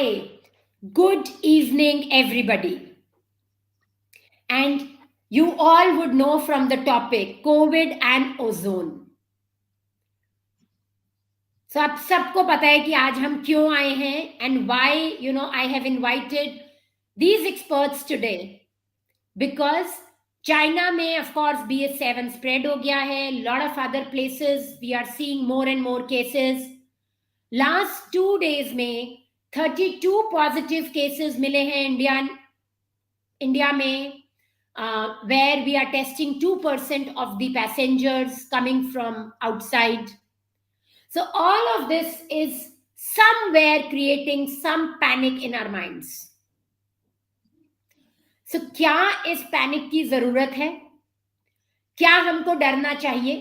Hi, good evening, everybody. And you all would know from the topic COVID and ozone. So अब सबको पता है कि आज हम क्यों आए हैं and why I have invited these experts today because China में of course BA7 spread हो गया है, lot of other places we are seeing more and more cases. Last 2 days में 32 positive cases मिले हैं इंडिया में where we are testing 2% of the passengers coming from outside. So all of this is somewhere creating some panic in our minds. So क्या इस panic की जरूरत है? क्या हमको डरना चाहिए?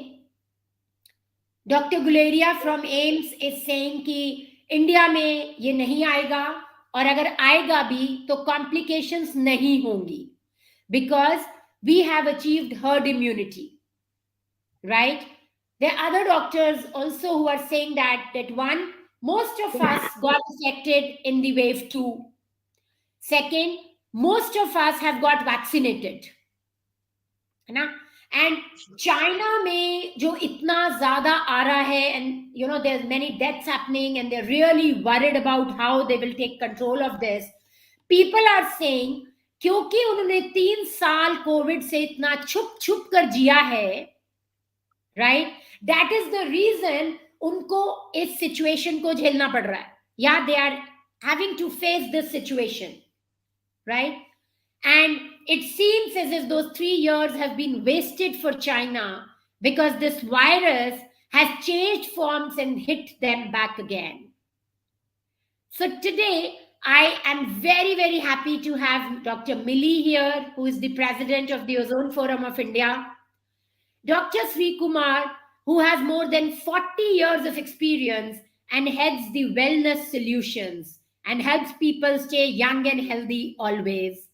Doctor Guleria from AIIMS is saying कि इंडिया में ये नहीं आएगा और अगर आएगा भी तो कॉम्प्लिकेशंस नहीं होंगी because we have achieved herd immunity, right? There are other doctors also who are saying that one, most of us got affected in the wave 2. Second, most of us have got vaccinated, है ना? And China में जो इतना ज़्यादा आ रहा है and there's many deaths happening and they're really worried about how they will take control of this. People are saying क्योंकि उन्होंने 3 साल कोविड से इतना छुप छुप कर जिया है, right, that is the reason उनको इस सिचुएशन को झेलना पड़ रहा है, या they are having to face this situation, right? And it seems as if those 3 years have been wasted for China because this virus has changed forms and hit them back again. So today, I am very, very happy to have Dr. Millie here, who is the president of the Ozone Forum of India. Dr. Sri Kumar, who has more than 40 years of experience and heads the wellness solutions and helps people stay young and healthy always.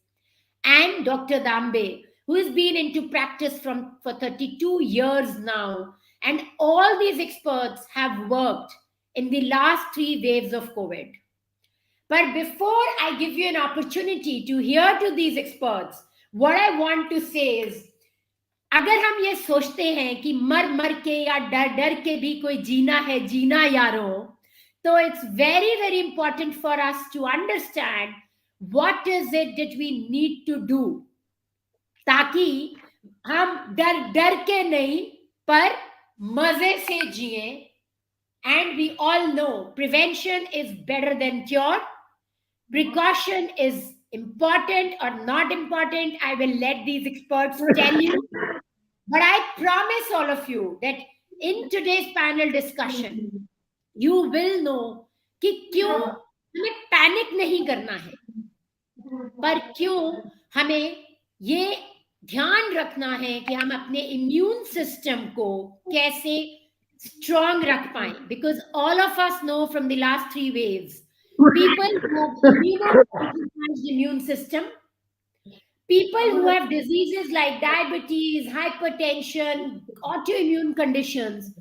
And Dr. Dambe, who has been into practice for 32 years now. And all these experts have worked in the last 3 waves of COVID. But before I give you an opportunity to hear to these experts, what I want to say is, अगर हम ये सोचते हैं कि मर मर के या डर डर के भी कोई जीना यारो, तो it's very, very important for us to understand what is it that we need to do, ताकि हम डर डर के नहीं पर मजे से जिए. And we all know prevention is better than cure. Precaution is important or not important, I will let these experts tell you. But I promise all of you that in today's panel discussion, you will know कि क्यों हमें panic नहीं करना है, पर क्यों हमें ये ध्यान रखना है कि हम अपने इम्यून सिस्टम को कैसे स्ट्रॉन्ग रख पाए. Because all of us know from the last 3 waves, people who have immunocompromised immune system, people who have diseases like diabetes, hypertension, autoimmune conditions,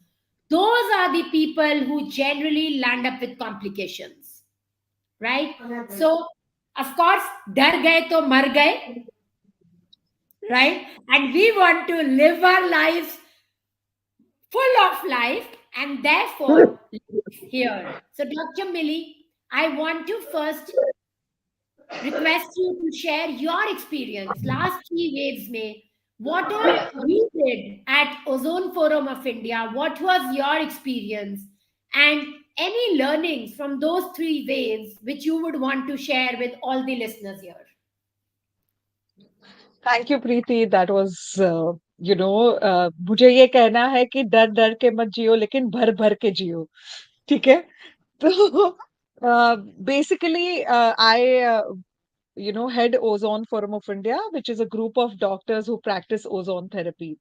those are the people who generally land up with complications, right? So of course डर गए तो मर गए, right? And we want to live our lives full of life and therefore live here. So Dr. Millie, I want to first request you to share your experience last 3 waves में. What all you did at Ozone Forum of India, what was your experience and any learnings from those 3 waves which you would want to share with all the listeners here? Thank you, Preeti. That was, मुझे ये कहना है कि डर डर के मत जियो, लेकिन भर भर के जियो, ठीक है? तो basically, I head Ozone Forum of India, which is a group of doctors who practice ozone therapy.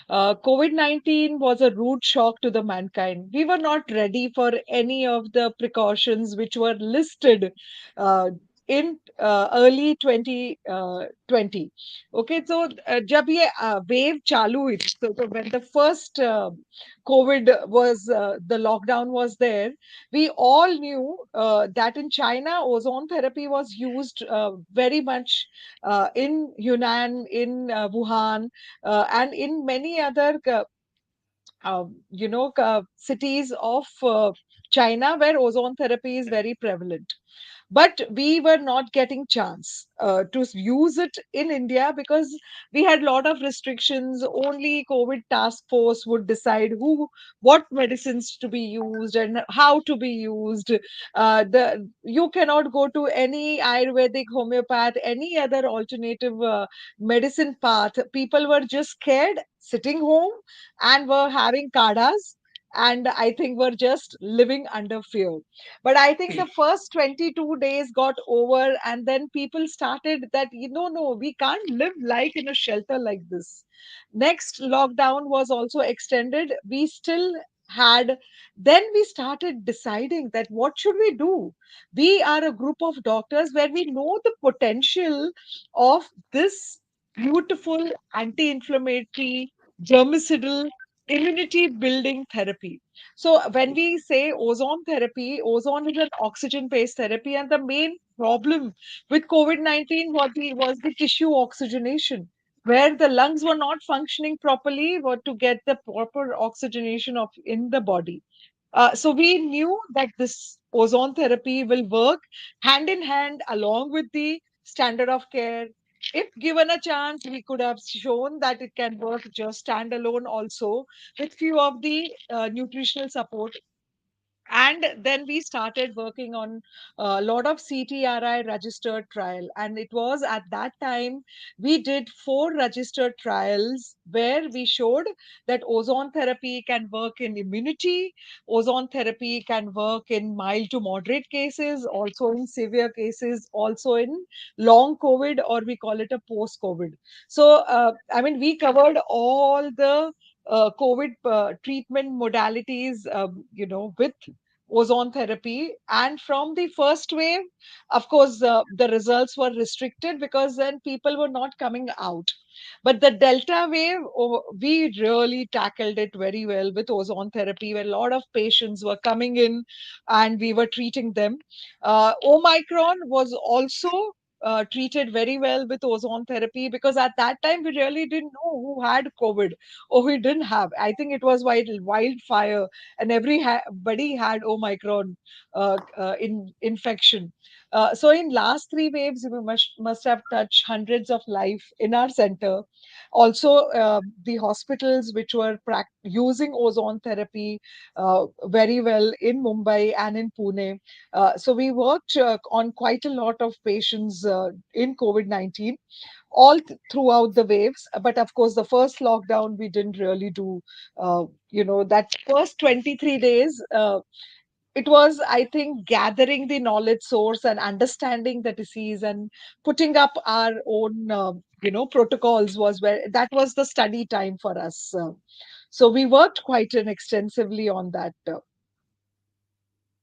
COVID-19 was a rude shock to the mankind. We were not ready for any of the precautions which were listed in early 2020. Okay, so जब ये wave चालू हुई थी, so when the first COVID was the lockdown was there, we all knew that in China ozone therapy was used very much in Yunnan, in Wuhan, and in many other cities of China where ozone therapy is very prevalent. But we were not getting chance to use it in India because we had a lot of restrictions. Only COVID task force would decide what medicines to be used and how to be used. The You cannot go to any Ayurvedic, homeopath, any other alternative medicine path. People were just scared, sitting home, and were having kadas, and I think were just living under fear. But I think the first 22 days got over, and then people started that, no, we can't live like in a shelter like this. Next lockdown was also extended. We still had, then we started deciding that what should we do? We are a group of doctors where we know the potential of this beautiful anti-inflammatory, germicidal, immunity building therapy. So when we say ozone therapy, ozone is an oxygen-based therapy, and the main problem with COVID-19 was the tissue oxygenation, where the lungs were not functioning properly, or to get the proper oxygenation of in the body. So we knew that this ozone therapy will work hand in hand along with the standard of care. If given a chance, we could have shown that it can work just standalone also with few of the nutritional support. And then we started working on a lot of CTRI registered trial, and it was at that time we did 4 registered trials where we showed that ozone therapy can work in immunity, ozone therapy can work in mild to moderate cases, also in severe cases, also in long COVID, or we call it a post COVID. So I mean, we covered all the COVID treatment modalities, with ozone therapy. And from the first wave, of course, the results were restricted because then people were not coming out. But the Delta wave, we really tackled it very well with ozone therapy, where a lot of patients were coming in and we were treating them. Omicron was also treated very well with ozone therapy, because at that time we really didn't know who had COVID or who didn't have. I think it was wildfire, and everybody had Omicron in infection. So in last 3 waves, we must have touched hundreds of life in our center. Also, the hospitals which were using ozone therapy very well in Mumbai and in Pune. So we worked on quite a lot of patients in COVID-19 throughout the waves. But of course, the first lockdown, we didn't really do, that first 23 days. It was, I think, gathering the knowledge source and understanding the disease and putting up our own, protocols was where that was the study time for us. So we worked quite extensively on that.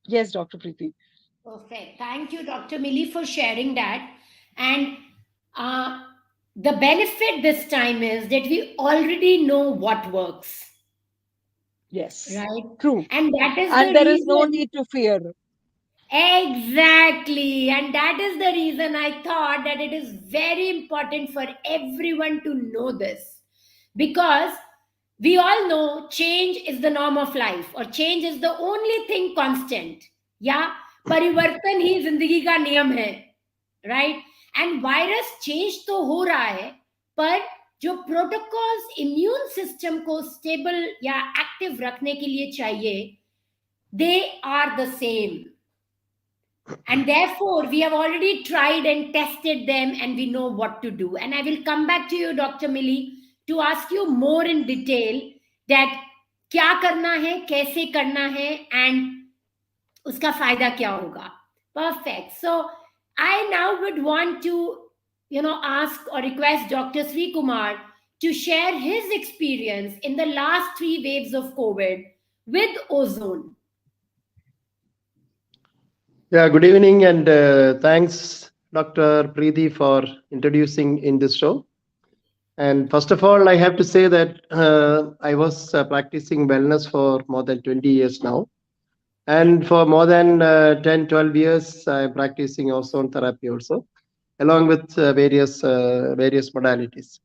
Yes, Dr. Preeti. Perfect. Thank you, Dr. Millie, for sharing that. And uh, the benefit this time is that we already know what works, Yes, right? true. And that is the And there is no reason. need to fear. Exactly. And that is the reason I thought that it is very important for everyone to know this. Because we all know change is the norm of life, or change is the only thing constant. Yeah. परिवर्तन ही जिंदगी का नियम है, right? And virus change तो हो रहा है, पर जो प्रोटोकॉल्स इम्यून सिस्टम को स्टेबल या एक्टिव रखने के लिए चाहिए, they are the same. And therefore, we have already tried and tested them, and we know what to do. And I will come back to you, Dr. Millie, to ask you more in detail that क्या करना है, कैसे करना है, and उसका फायदा क्या होगा. Perfect. So I now would want to, ask or request Dr. Sri Kumar to share his experience in the last 3 waves of COVID with ozone. Yeah, good evening and thanks Dr. Preeti, for introducing in this show. And first of all, I have to say that I was practicing wellness for more than 20 years now. And for more than 10, 12 years, I'm practicing ozone therapy also, along with various modalities.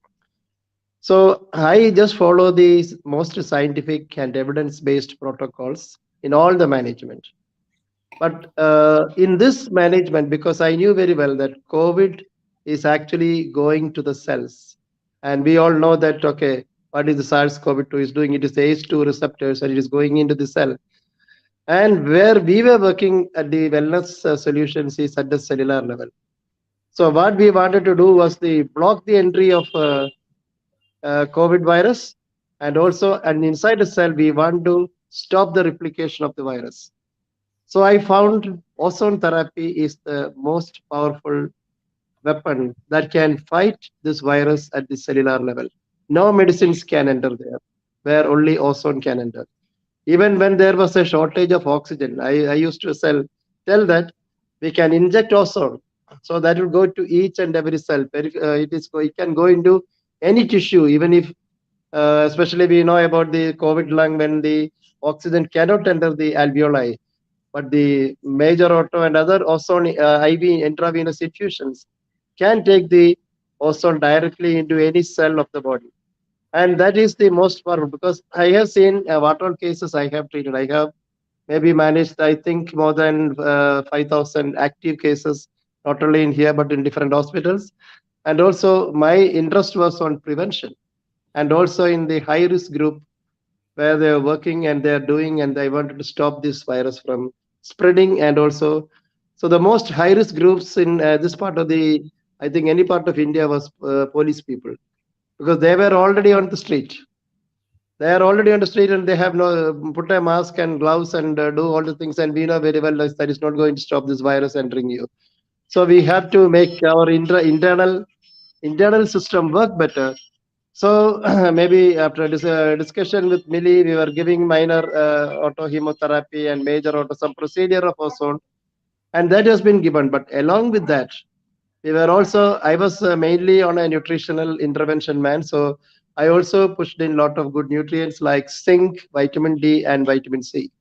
So I just follow these most scientific and evidence-based protocols in all the management. But in this management, because I knew very well that COVID is actually going to the cells, and we all know that okay, what is the SARS-CoV-2 is doing? It is the ACE2 receptors, and it is going into the cell. And where we were working at the wellness solutions is at the cellular level. So what we wanted to do was the block the entry of COVID virus, and inside the cell we want to stop the replication of the virus. So I found ozone therapy is the most powerful weapon that can fight this virus at the cellular level. No medicines can enter there, where only ozone can enter. Even when there was a shortage of oxygen, I used to tell that we can inject ozone, so that will go to each and every cell. It can go into any tissue, even if, especially we know about the COVID lung when the oxygen cannot enter the alveoli, but the major auto and other ozone IV intravenous infusions can take the ozone directly into any cell of the body. And that is the most powerful because I have seen what all cases I have treated. I have maybe managed, I think, more than 5,000 active cases, not only in here, but in different hospitals. And also, my interest was on prevention and also in the high risk group where they are working and they are doing, and they wanted to stop this virus from spreading. And also, so the most high risk groups in this part of the, I think, any part of India was police people because they were already on the street. They are already on the street and they have no put a mask and gloves and do all the things. And we know very well that is not going to stop this virus entering you. So we have to make our internal system work better. So maybe after this discussion with Millie, we were giving minor autohemotherapy and major auto some procedure of ozone, and that has been given. But along with that, we were also I was mainly on a nutritional intervention man, so I also pushed in a lot of good nutrients like zinc, vitamin D, and vitamin C.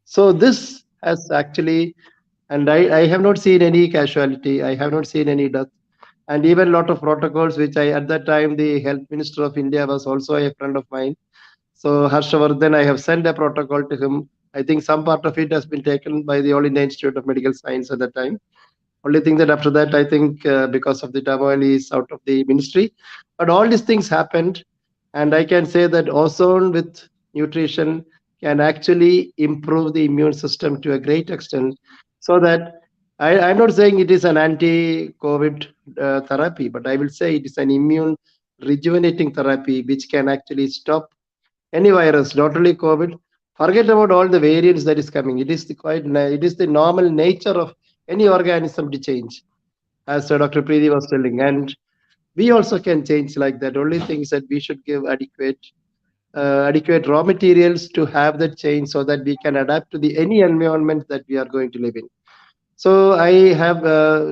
So this has actually, and I have not seen any casualty, I have not seen any death, and even a lot of protocols which I at that time the health minister of India was also a friend of mine. So Harshavardhan, I have sent a protocol to him. I think some part of it has been taken by the All India Institute of Medical Science at that time. Only thing that after that, I think because of the turmoil, is out of the ministry. But all these things happened, and I can say that ozone with nutrition can actually improve the immune system to a great extent. So that I'm not saying it is an anti-COVID therapy, but I will say it is an immune rejuvenating therapy which can actually stop any virus, not only COVID. Forget about all the variants that is coming. It is the normal nature of any organism to change, as Dr. Preeti was telling. And we also can change like that. Only thing is that we should give adequate raw materials to have that change so that we can adapt to the any environment that we are going to live in. So I have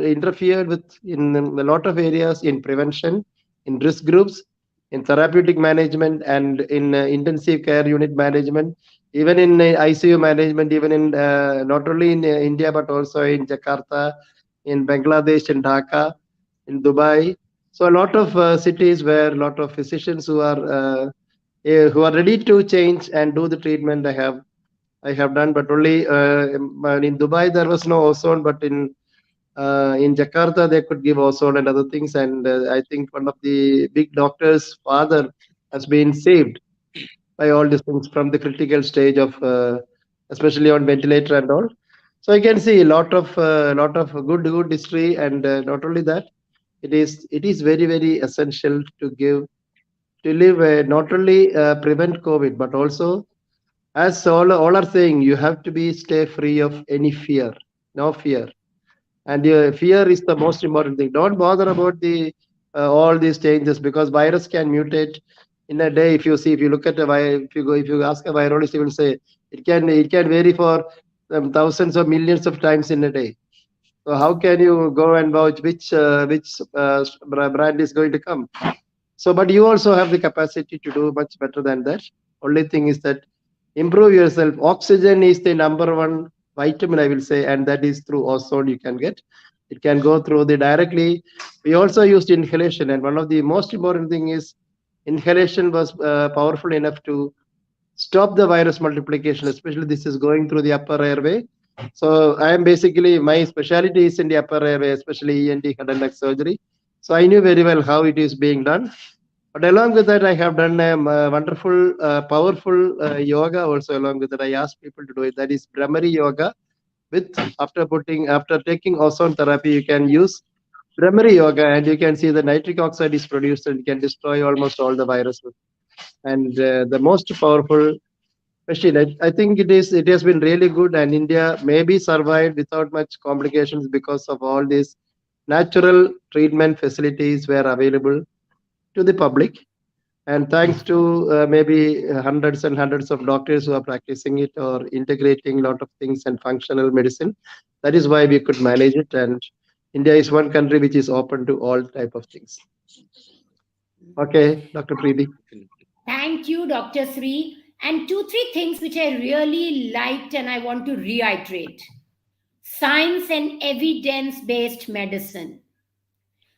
interfered with in a lot of areas in prevention, in risk groups, in therapeutic management, and in intensive care unit management, even in ICU management, even in not only in India but also in Jakarta, in Bangladesh, in Dhaka, in Dubai. So a lot of cities where a lot of physicians who are ready to change and do the treatment. I have done, but only in Dubai there was no ozone, but in Jakarta they could give ozone and other things. And I think one of the big doctors' father has been saved by all these things from the critical stage of, especially on ventilator and all. So I can see a lot of good history, and not only that, it is very very essential to live not only prevent COVID but also, as all are saying, you have to be stay free of any fear, no fear. And fear is the most important thing. Don't bother about the all these changes because virus can mutate in a day. If you look at if you ask a virologist, he will say it can vary for thousands or millions of times in a day. So how can you go and vouch which brand is going to come? So, but you also have the capacity to do much better than that. Only thing is that improve yourself. Oxygen is the number one vitamin, I will say, and that is through ozone you can get. It can go through the directly. We also used inhalation, and one of the most important thing is inhalation was powerful enough to stop the virus multiplication, especially this is going through the upper airway. So I am basically, my specialty is in the upper airway, especially ENT head and neck surgery. So I knew very well how it is being done. But along with that, I have done a wonderful, powerful yoga also. Along with that, I asked people to do it. That is Brahmari yoga. With after taking ozone therapy, you can use Brahmari yoga, and you can see the nitric oxide is produced, and you can destroy almost all the viruses. And the most powerful machine, I think it has been really good, and India maybe survived without much complications because of all these natural treatment facilities were available to the public. And thanks to maybe hundreds and hundreds of doctors who are practicing it or integrating a lot of things and functional medicine, that is why we could manage it. And India is one country which is open to all type of things. Okay, Dr. Preeti. Thank you, Dr. Sri. And 2-3 things which I really liked and I want to reiterate. Science and evidence-based medicine.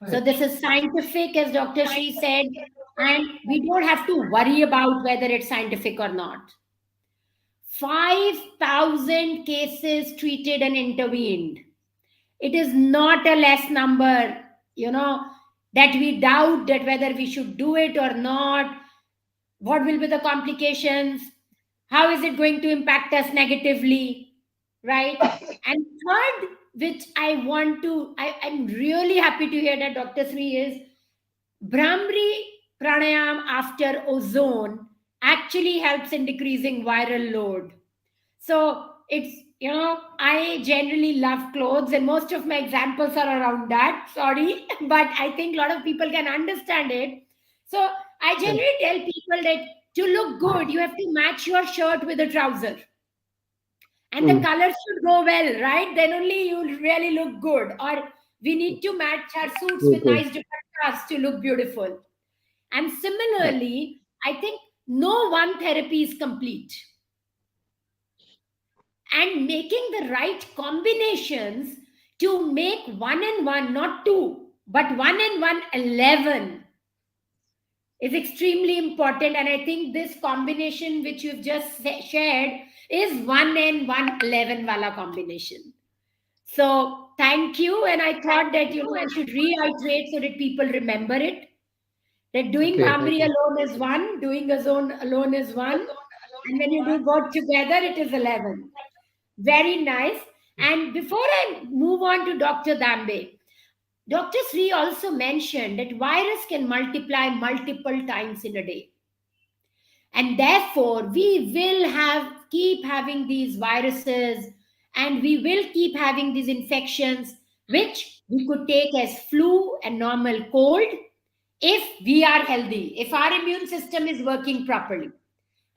So this is scientific, as Dr. Sri said, and we don't have to worry about whether it's scientific or not. 5,000 cases treated and intervened. It is not a less number, that we doubt that whether we should do it or not. What will be the complications? How is it going to impact us negatively? Right? And third, which I'm really happy to hear that Dr. Sri is Brahmari pranayam after ozone actually helps in decreasing viral load. So it's, I generally love clothes and most of my examples are around that. Sorry, but I think a lot of people can understand it. So I generally tell people that to look good, you have to match your shirt with a trouser. And the colors should go well, right? Then only you'll really look good. Or we need to match our suits with nice dupattas to look beautiful. And similarly, I think no one therapy is complete. And making the right combinations to make 1 and 1, not 2, but 1 and 1, 11 is extremely important. And I think this combination which you've just shared is 1 and 1, 11 wala combination. So thank you. And I thought that, I should reiterate so that people remember it. That doing Brahmari alone is 1, doing ozone alone is 1. And when you do both together, it is 11. Very nice. And before I move on to Dr. Dambe, Dr. Sri also mentioned that virus can multiply multiple times in a day. And therefore, we will keep having these viruses and we will keep having these infections, which we could take as flu and normal cold if we are healthy, if our immune system is working properly.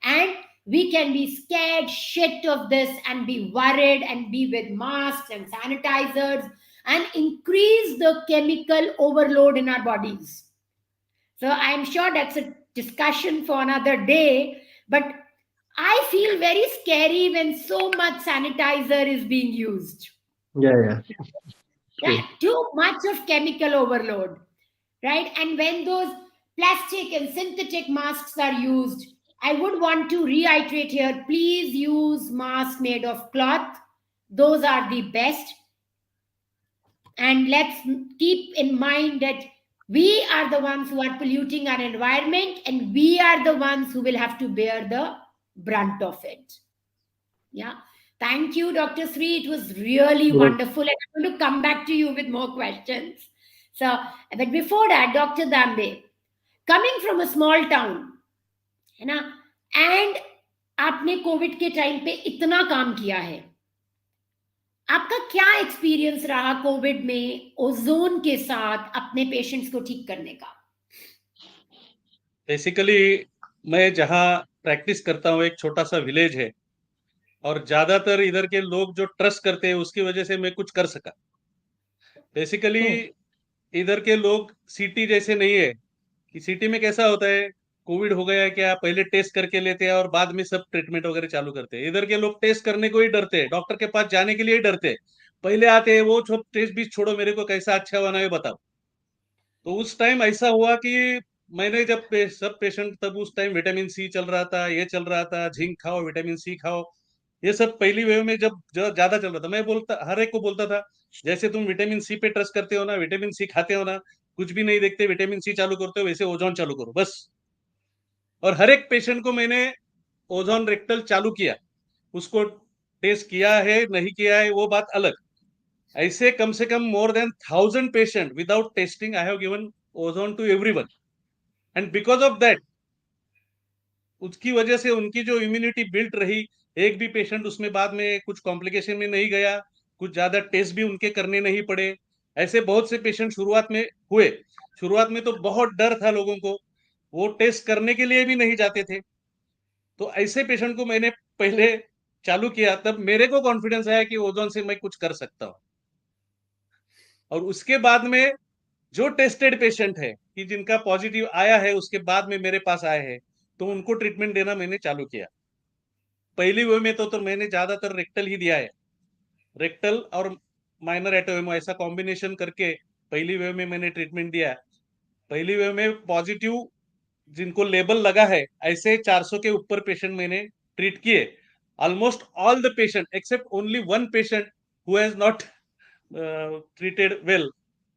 And we can be scared shit of this and be worried and be with masks and sanitizers and increase the chemical overload in our bodies. So I'm sure that's a discussion for another day, but I feel very scary when so much sanitizer is being used. Yeah. Too much of chemical overload, right? And when those plastic and synthetic masks are used, I would want to reiterate here, please use masks made of cloth. Those are the best. And let's keep in mind that we are the ones who are polluting our environment and we are the ones who will have to bear the brunt of it. Yeah. Thank you, Dr. Sri. It was really wonderful. And I'm going to come back to you with more questions. So, but before that, Dr. Dambe, coming from a small town, है ना, and आपने Covid के time पे इतना काम किया है, आपका क्या एक्सपीरियंस रहा कोविड में ओजोन के साथ अपने पेशेंट्स को ठीक करने का? बेसिकली मैं जहां प्रैक्टिस करता हूं एक छोटा सा विलेज है और ज्यादातर इधर के लोग जो ट्रस्ट करते हैं उसकी वजह से मैं कुछ कर सका। बेसिकली इधर के लोग सिटी जैसे नहीं है कि सिटी में कैसा होता है, कोविड हो गया है क्या, पहले टेस्ट करके लेते हैं और बाद में सब ट्रीटमेंट वगैरह चालू करते हैं। इधर के लोग टेस्ट करने को ही डरते हैं, डॉक्टर के पास जाने के लिए ही डरते हैं। पहले आते हैं वो टेस्ट भी छोड़ो, मेरे को कैसा अच्छा बना है बताओ। तो उस टाइम ऐसा हुआ कि मैंने जब सब पेशेंट, तब उस टाइम विटामिन सी चल रहा था, ये चल रहा था, जिंक खाओ, विटामिन सी खाओ, ये सब पहली वेव में जब ज्यादा चल रहा था, मैं बोलता हर एक को बोलता था जैसे तुम विटामिन सी पे ट्रस्ट करते हो ना, विटामिन सी खाते हो ना, कुछ भी नहीं देखते, विटामिन सी चालू करते हो, वैसे ओजोन चालू करो बस। और हर एक पेशेंट को मैंने ओजोन रेक्टल चालू किया। उसको टेस्ट किया है नहीं किया है वो बात अलग। ऐसे कम से कम more than 1,000 patient without testing I have given ozone to everyone. And because of that, उसकी वजह से उनकी जो इम्यूनिटी बिल्ट रही, एक भी पेशेंट उसमें बाद में कुछ कॉम्प्लिकेशन में नहीं गया, कुछ ज्यादा टेस्ट भी उनके करने नहीं पड़े। ऐसे बहुत से पेशेंट शुरुआत में हुए। शुरुआत में तो बहुत डर था लोगों को, वो टेस्ट करने के लिए भी नहीं जाते थे। तो ऐसे पेशेंट को मैंने पहले चालू किया, तब मेरे को कॉन्फिडेंस आया कि ओजोन से मैं कुछ कर सकता हूं। और उसके बाद में जो टेस्टेड पेशेंट है कि जिनका पॉजिटिव आया है, उसके बाद में मेरे पास आए हैं, तो उनको ट्रीटमेंट देना मैंने चालू किया। पहली वेव में तो मैंने ज्यादातर रेक्टल ही दिया है, रेक्टल और माइनर एटोएमो ऐसा कॉम्बिनेशन करके पहली वेव में मैंने ट्रीटमेंट दिया। पहली वेव में पॉजिटिव जिनको लेबल लगा है, ऐसे 400 के ऊपर पेशेंट मैंने ट्रीट किए। Almost all the patient except only one patient who has not treated well,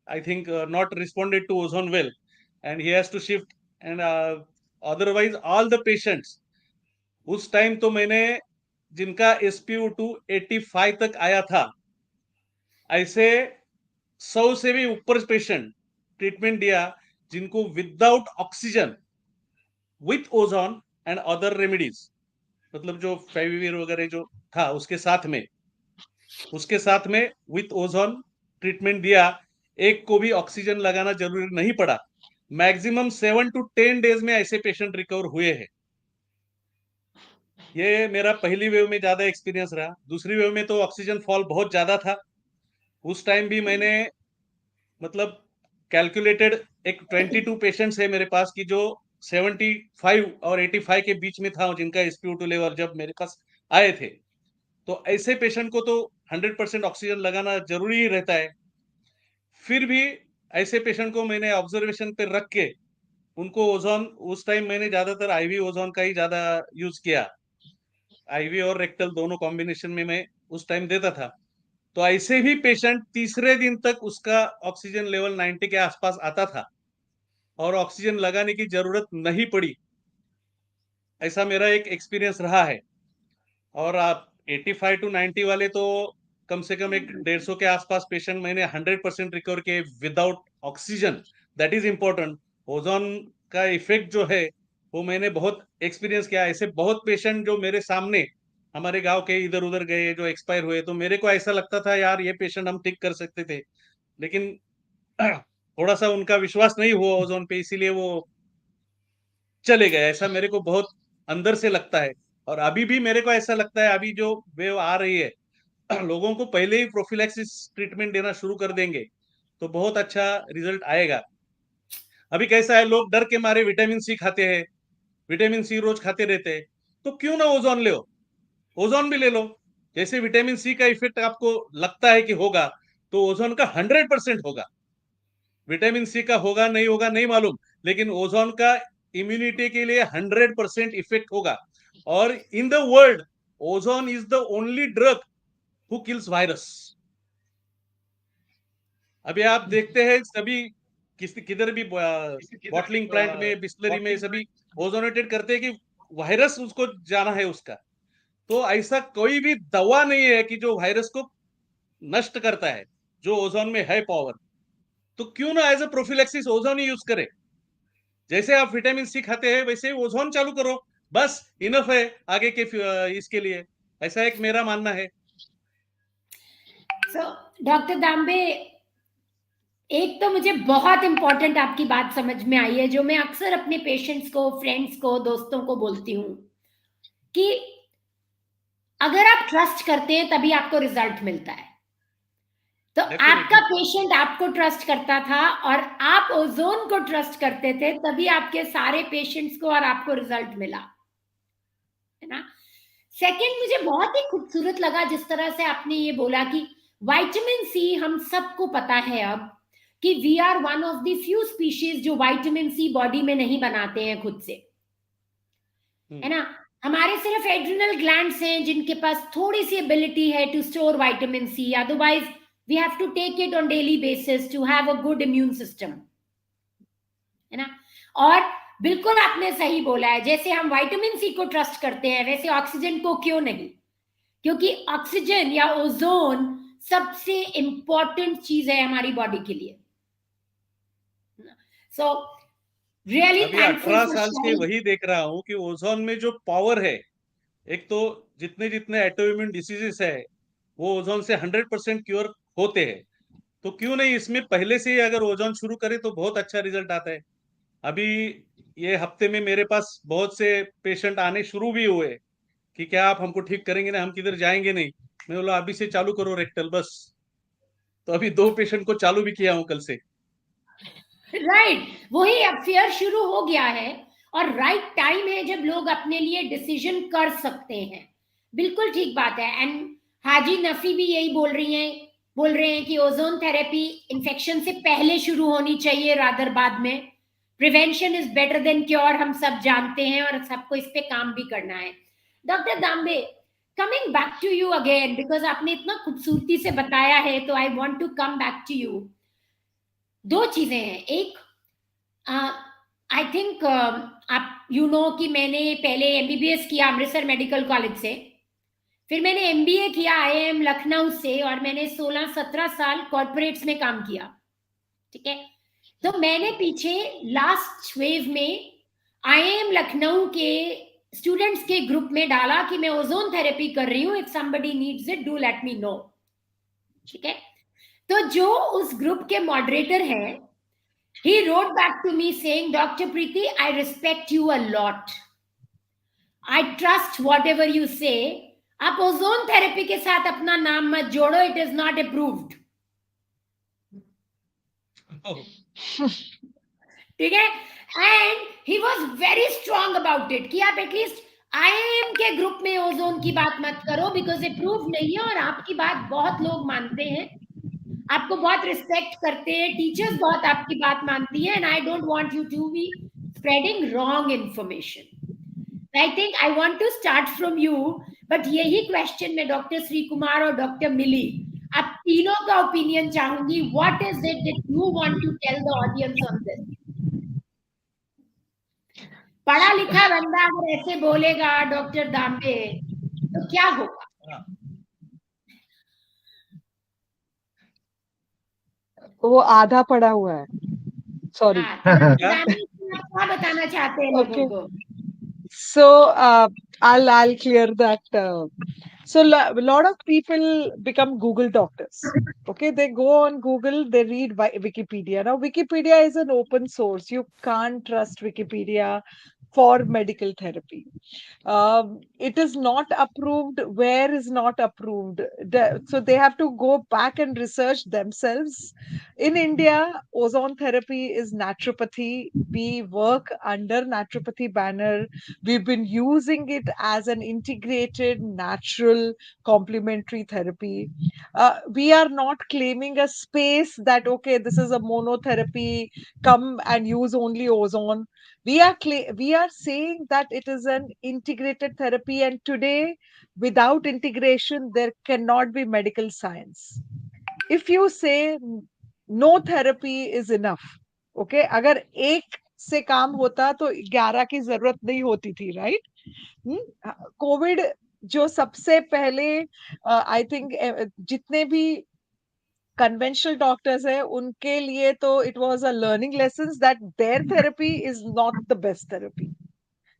I think not responded to ozone well, and he has to shift. And otherwise all the patients, उस time तो मैंने जिनका SpO2 85 तक आया था, ऐसे 100 से भी ऊपर पेशेंट ट्रीटमेंट दिया, जिनको without oxygen with ozone and other remedies, मतलब जो फेविविर वगैरह जो था उसके साथ में विथ ओजोन ट्रीटमेंट दिया। एक को भी ऑक्सीजन लगाना जरूरी नहीं पड़ा। मैक्सिमम 7 to 10 डेज में ऐसे पेशेंट रिकवर हुए हैं। ये मेरा पहली वेव में ज्यादा एक्सपीरियंस रहा। दूसरी वेव में तो ऑक्सीजन फॉल बहुत ज्यादा था। उस टाइम भी मैंने मतलब कैलकुलेटेड एक 22 पेशेंट्स है मेरे पास की जो 75 और 85 के बीच में था, जिनका SpO2 लेवल जब मेरे पास आए थे। तो ऐसे पेशेंट को तो 100% ऑक्सीजन लगाना जरूरी ही रहता है। फिर भी ऐसे पेशेंट को मैंने ऑब्जर्वेशन पे रख के उनको ओजोन, उस टाइम मैंने ज्यादातर आईवी ओजोन का ही ज्यादा यूज किया। आईवी और रेक्टल दोनों कॉम्बिनेशन में मैं उस टाइम देता था। तो ऐसे भी पेशेंट तीसरे दिन तक उसका ऑक्सीजन लेवल 90 के आसपास आता था और ऑक्सीजन लगाने की जरूरत नहीं पड़ी। ऐसा मेरा एक एक्सपीरियंस रहा है। और आप 85 to 90 वाले तो कम से कम एक 150 के आसपास पेशेंट मैंने 100% रिकवर किए without oxygen. That is important. Ozone का इफेक्ट जो है वो मैंने बहुत एक्सपीरियंस किया। ऐसे बहुत पेशेंट जो मेरे सामने हमारे गांव के इधर उधर गए, जो एक्सपायर हुए, तो मेरे को ऐसा लगता था यार ये पेशेंट हम ठीक कर सकते थे, लेकिन थोड़ा सा उनका विश्वास नहीं हुआ ओजोन पे, इसीलिए वो चले गए। ऐसा मेरे को बहुत अंदर से लगता है। और अभी भी मेरे को ऐसा लगता है, अभी जो वेव आ रही है, लोगों को पहले ही प्रोफिलैक्सिस ट्रीटमेंट देना शुरू कर देंगे तो बहुत अच्छा रिजल्ट आएगा। अभी कैसा है, लोग डर के मारे विटामिन सी खाते हैं, विटामिन सी रोज खाते रहते हैं। तो क्यों ना ओजोन ले, ओजोन भी ले लो। जैसे विटामिन सी का इफेक्ट आपको लगता है कि होगा, तो ओजोन का 100% होगा। विटामिन सी का होगा नहीं होगा नहीं मालूम, लेकिन ओजोन का इम्यूनिटी के लिए 100% इफेक्ट होगा। और in the world ozone is the only drug who kills virus. अभी आप देखते हैं सभी किधर भी बॉटलिंग प्लांट में, बिस्लरी में, सभी ओजोनेटेड करते हैं कि वायरस उसको जाना है उसका। तो ऐसा कोई भी दवा नहीं है कि जो वायरस को नष्ट करता है, जो ओजोन में है पावर। तो क्यों ना एज अ प्रोफिलैक्सिस ओजोन ही यूज करे। जैसे आप विटामिन सी खाते हैं वैसे ही ओजोन चालू करो, बस इनफ है आगे के इसके लिए। ऐसा एक मेरा मानना है। सो डॉक्टर दाम्बे, एक तो मुझे बहुत इंपॉर्टेंट आपकी बात समझ में आई है, जो मैं अक्सर अपने पेशेंट्स को, फ्रेंड्स को, दोस्तों को बोलती हूँ कि अगर आप ट्रस्ट करते हैं तभी आपको रिजल्ट मिलता है। तो Definitely. आपका पेशेंट आपको ट्रस्ट करता था और आप ओजोन को ट्रस्ट करते थे, तभी आपके सारे पेशेंट्स को और आपको रिजल्ट मिला, है ना। सेकंड, मुझे बहुत ही खूबसूरत लगा जिस तरह से आपने ये बोला कि विटामिन सी, हम सबको पता है अब कि we are one of the few species जो विटामिन सी बॉडी में नहीं बनाते हैं खुद से, है ना। हमारे सिर्फ एड्रिनल ग्लैंड्स हैं जिनके पास थोड़ी सी एबिलिटी है to store vitamin C, otherwise we have to take it on daily basis to have a good immune system, है ना। और बिल्कुल आपने सही बोला है, जैसे हम विटामिन सी को ट्रस्ट करते हैं वैसे ऑक्सीजन को क्यों नहीं, क्योंकि ऑक्सीजन या ओजोन सबसे इंपॉर्टेंट चीज है हमारी बॉडी के लिए। सो रियली अभी थैंकफुल 18 फॉर साल से शेयरिंग। वही देख रहा हूँ कि ओजोन में जो पावर है, एक तो जितने जितने ऑटोइम्यून डिसीजेस है वो ओजोन से 100% क्योर होते हैं। तो क्यों नहीं इसमें पहले से ही अगर ओजोन शुरू करे तो बहुत अच्छा रिजल्ट आता है। अभी ये हफ्ते में मेरे पास बहुत से पेशेंट आने शुरू भी हुए कि क्या आप हमको ठीक करेंगे ना, हम किधर जाएंगे नहीं। मैं बोला अभी से चालू करो रेक्टल बस। तो अभी 2 पेशेंट को चालू भी किया हूँ कल से। राइट, वही अब फेयर शुरू हो गया है और राइट टाइम है जब लोग अपने लिए डिसीजन कर सकते हैं। बिल्कुल ठीक बात है। एंड हाजी नफी भी यही बोल रहे हैं कि ओजोन थेरेपी इन्फेक्शन से पहले शुरू होनी चाहिए रादर बाद में। Prevention is better than cure, हम सब जानते हैं और सबको इस पे काम भी करना है। Doctor Dambe, coming back to you again, because आपने इतना खूबसूरती से बताया है, तो I want to come back to you. दो चीजें हैं। एक, आई थिंक आप कि मैंने पहले एमबीबीएस किया अमृतसर मेडिकल कॉलेज से, फिर मैंने एमबीए किया आईआईएम लखनऊ से, और मैंने 16-17 साल कॉर्पोरेट्स में काम किया, ठीक है। तो मैंने पीछे लास्ट वेव में आईआईएम लखनऊ के स्टूडेंट्स के ग्रुप में डाला कि मैं ओजोन थेरेपी कर रही हूँ, if somebody needs it do let me know, ठीक है। तो जो उस ग्रुप के मॉडरेटर हैं, he wrote back to me saying, Dr. Preeti, I respect you a lot. I trust whatever you say. आप ओजोन थेरेपी के साथ अपना नाम मत जोड़ो, इट इज नॉट अप्रूव्ड, ठीक है। And he was very strong about it कि आप एटलीस्ट आईआईएम के ग्रुप में ओजोन की बात मत करो, बिकॉज अप्रूव नहीं है। और आपकी बात बहुत लोग मानते हैं, आपको बहुत रिस्पेक्ट करते हैं, टीचर्स बहुत आपकी बात मानती है, and I don't want you to be spreading wrong information. I think I want to start from you, but यही क्वेश्चन में डॉक्टर श्री कुमार और डॉक्टर मिली, आप तीनों का ओपिनियन चाहूंगी। What is it that you want to tell the audience on this? पढ़ा लिखा बंदा अगर ऐसे बोलेगा डॉक्टर दाम्बे, तो क्या होगा? वो आधा पड़ा हुआ है, सॉरी। हाँ, तो डॉक्टर दाम्बे, आप क्या बताना चाहते हैं लोगों Okay. को? So I'll clear that. So a lot of people become Google doctors. Okay, they go on Google, they read Wikipedia. Now Wikipedia is an open source. You can't trust Wikipedia for medical therapy. It is not approved where is not approved. So they have to go back and research themselves. In India, ozone therapy is naturopathy. We work under naturopathy banner. We've been using it as an integrated natural complementary therapy. We are not claiming a space that okay, this is a monotherapy, come and use only ozone. We are saying that it is an integrated therapy, and today without integration there cannot be medical science. If you say no therapy is enough, okay, अगर एक से काम होता तो 11 की जरूरत नहीं होती थी, राइट। कोविड जो सबसे पहले आई थिंक जितने भी conventional doctors hai unke liye to it was a learning lessons that their therapy is not the best therapy.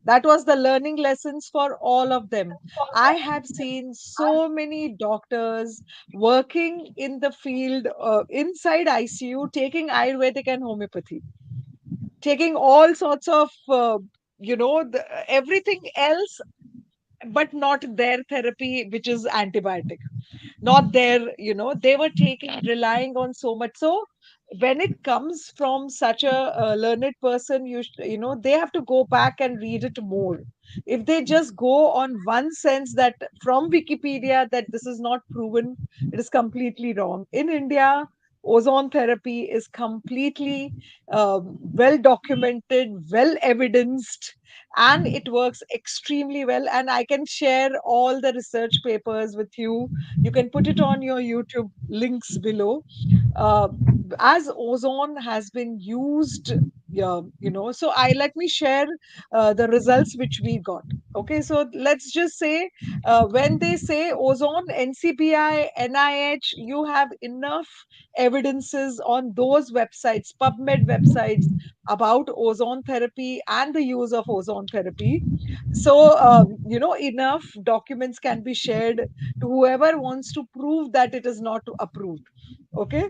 That was the learning lessons for all of them. I have seen so many doctors working in the field inside ICU, taking Ayurvedic and homeopathy, taking all sorts of everything else but not their therapy, which is antibiotic. Not their, they were relying on so much. So when it comes from such a learned person, they have to go back and read it more. If they just go on one sense that from Wikipedia that this is not proven, it is completely wrong. In India, ozone therapy is completely well documented, well evidenced, and it works extremely well. And I can share all the research papers with you. You can put it on your YouTube links below. uh, as ozone has been used, yeah, so I let me share the results which we got. Okay, so let's just say, when they say ozone, NCBI, NIH, you have enough evidences on those websites, PubMed websites, about ozone therapy and the use of ozone therapy. So enough documents can be shared to whoever wants to prove that it is not approved. Okay,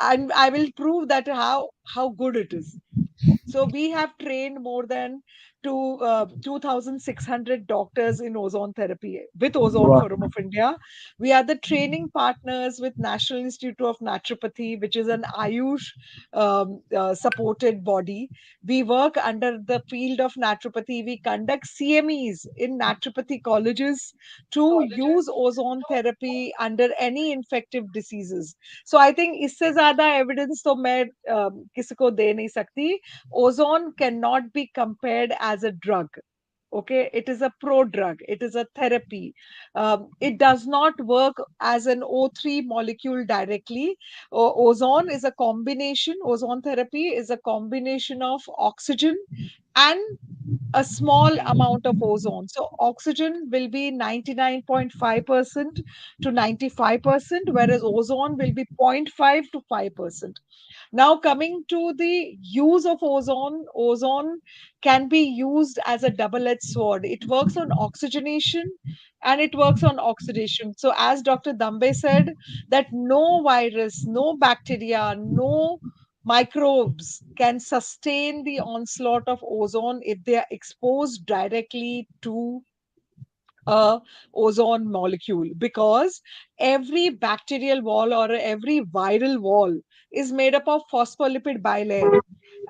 and I will prove that how good it is. So we have trained more than 2,600 doctors in ozone therapy with Ozone Wow. Forum of India. We are the training partners with National Institute of Naturopathy, which is an Ayush supported body. We work under the field of naturopathy. We conduct CMEs in naturopathy colleges to use ozone therapy under any infective diseases. So I think इससे ज्यादा evidence तो मैं किसी को दे नहीं सकती. Ozone cannot be compared as a drug. Okay, it is a pro drug, it is a therapy. It does not work as an O3 molecule directly. Ozone is a combination, ozone therapy is a combination of oxygen and a small amount of ozone. So oxygen will be 99.5% to 95%, whereas ozone will be 0.5 to 5%. Now, coming to the use of ozone, ozone can be used as a double-edged sword. It works on oxygenation and it works on oxidation. So, as Dr. Dambe said, that no virus, no bacteria, no microbes can sustain the onslaught of ozone if they are exposed directly to a ozone molecule, because every bacterial wall or every viral wall is made up of phospholipid bilayer,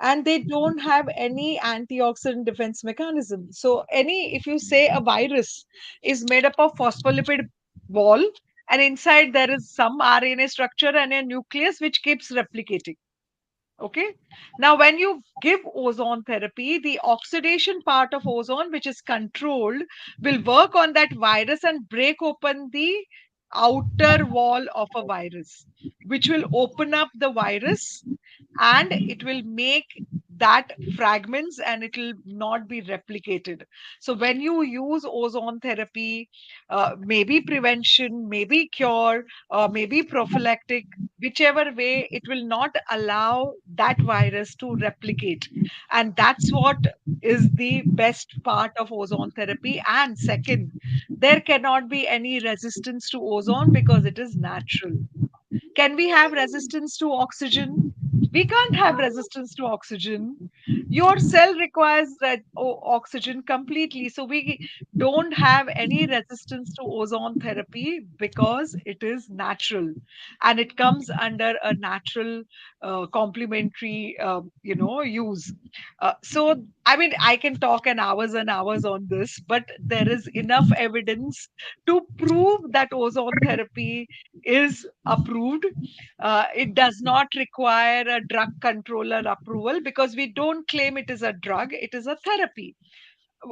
and they don't have any antioxidant defense mechanism. So any, if you say a virus is made up of phospholipid wall, and inside there is some RNA structure and a nucleus which keeps replicating. Okay. Now, when you give ozone therapy, the oxidation part of ozone, which is controlled, will work on that virus and break open the outer wall of a virus, which will open up the virus and it will make that fragments and it will not be replicated. So when you use ozone therapy, maybe prevention, maybe cure, maybe prophylactic, whichever way, it will not allow that virus to replicate. And that's what is the best part of ozone therapy. And second, there cannot be any resistance to ozone because it is natural. Can we have resistance to oxygen? We can't have resistance to oxygen. Your cell requires oxygen completely. So we don't have any resistance to ozone therapy because it is natural and it comes under a natural complementary use. So I mean, I can talk an hours and hours on this, but there is enough evidence to prove that ozone therapy is approved. It does not require a drug controller approval because we don't claim it is a drug, it is a therapy.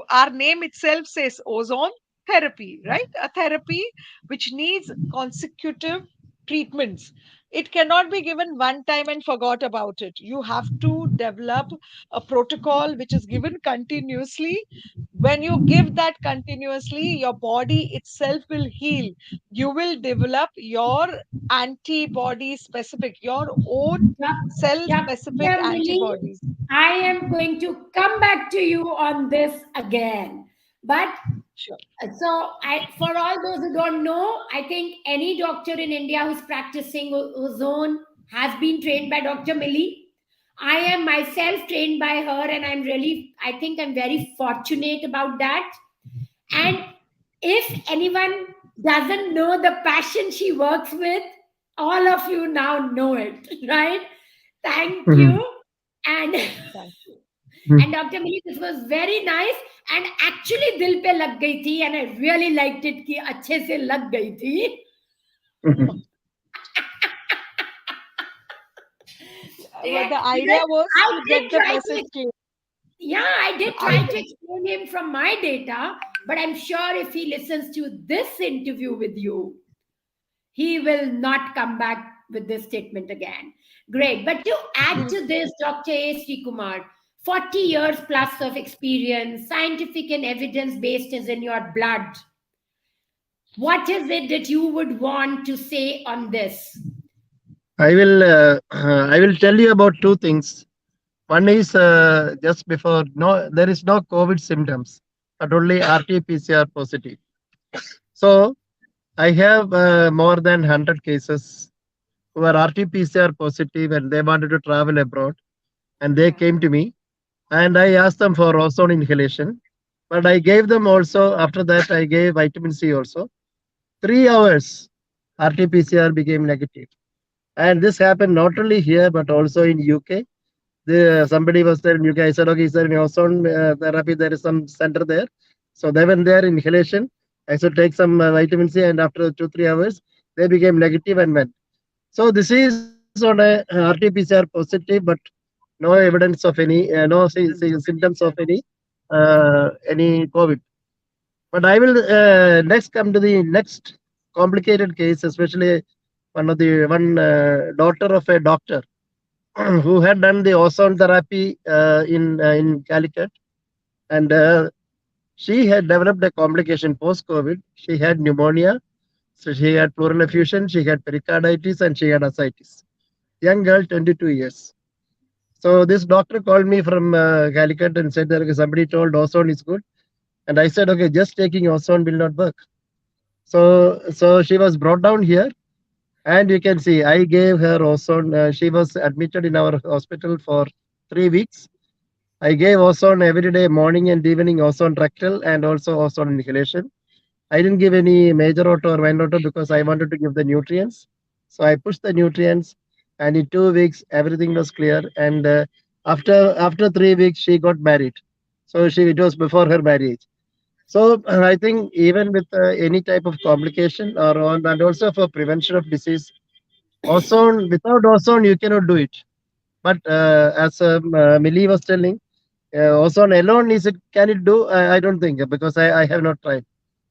Our name itself says ozone therapy, right? A therapy which needs consecutive treatments. It cannot be given one time and forgot about it. You have to develop a protocol which is given continuously. When you give that continuously, your body itself will heal. You will develop your antibody specific, your own cell specific Dr. Millie, antibodies. I am going to come back to you on this again. But Sure. so, for all those who don't know, I think any doctor in India who's practicing ozone has been trained by Dr. Millie. I am myself trained by her, and I think I'm very fortunate about that. And If anyone doesn't know the passion she works with, all of you now know it, right? Thank you. And Thank you. and Dr. Mili, this was very nice. And actually दिल पे लग गई थी, and I really liked it कि अच्छे से लग गई थी. But the idea was I to did get the try message to, clear. yeah, I did try to explain him from my data, but I'm sure if he listens to this interview with you, he will not come back with this statement again. Great. But to add to this, Dr. A. Sri Kumar, 40 years plus of experience, scientific and evidence based is in your blood. What is it that you would want to say on this? I will tell you about two things. One is just before, no, there is no COVID symptoms, but only RT-PCR positive. So I have more than 100 cases who are RT-PCR positive and they wanted to travel abroad, and they came to me, and I asked them for ozone inhalation, but I gave them also. After that, I gave vitamin C also. 3 hours, RT-PCR became negative, and this happened not only here but also in UK. Somebody was there in UK. I said, okay, sir, in ozone therapy, there is some center there. So they went there, inhalation. I said, take some vitamin C, and after 2 3 hours, they became negative and went. So this is on a RT-PCR positive, but no evidence of any symptoms of any COVID. But I will next come to the next complicated case, especially one daughter of a doctor who had done the ozone therapy in Calicut, and she had developed a complication post COVID. She had pneumonia, so she had pleural effusion, she had pericarditis, and she had ascites. Young girl, 22 years. So this doctor called me from Calicut and said that somebody told ozone is good, and I said, okay, just taking ozone will not work. So she was brought down here, and you can see I gave her ozone. She was admitted in our hospital for 3 weeks. I gave ozone every day, morning and evening, ozone rectal and also ozone inhalation. I didn't give any major auto or minor auto because I wanted to give the nutrients. So I pushed the nutrients, and in 2 weeks everything was clear. And after 3 weeks she got married. So it was before her marriage. So I think even with any type of complication and also for prevention of disease, ozone, without ozone you cannot do it. But as Millie was telling, ozone alone, can it do? I don't think, because I have not tried,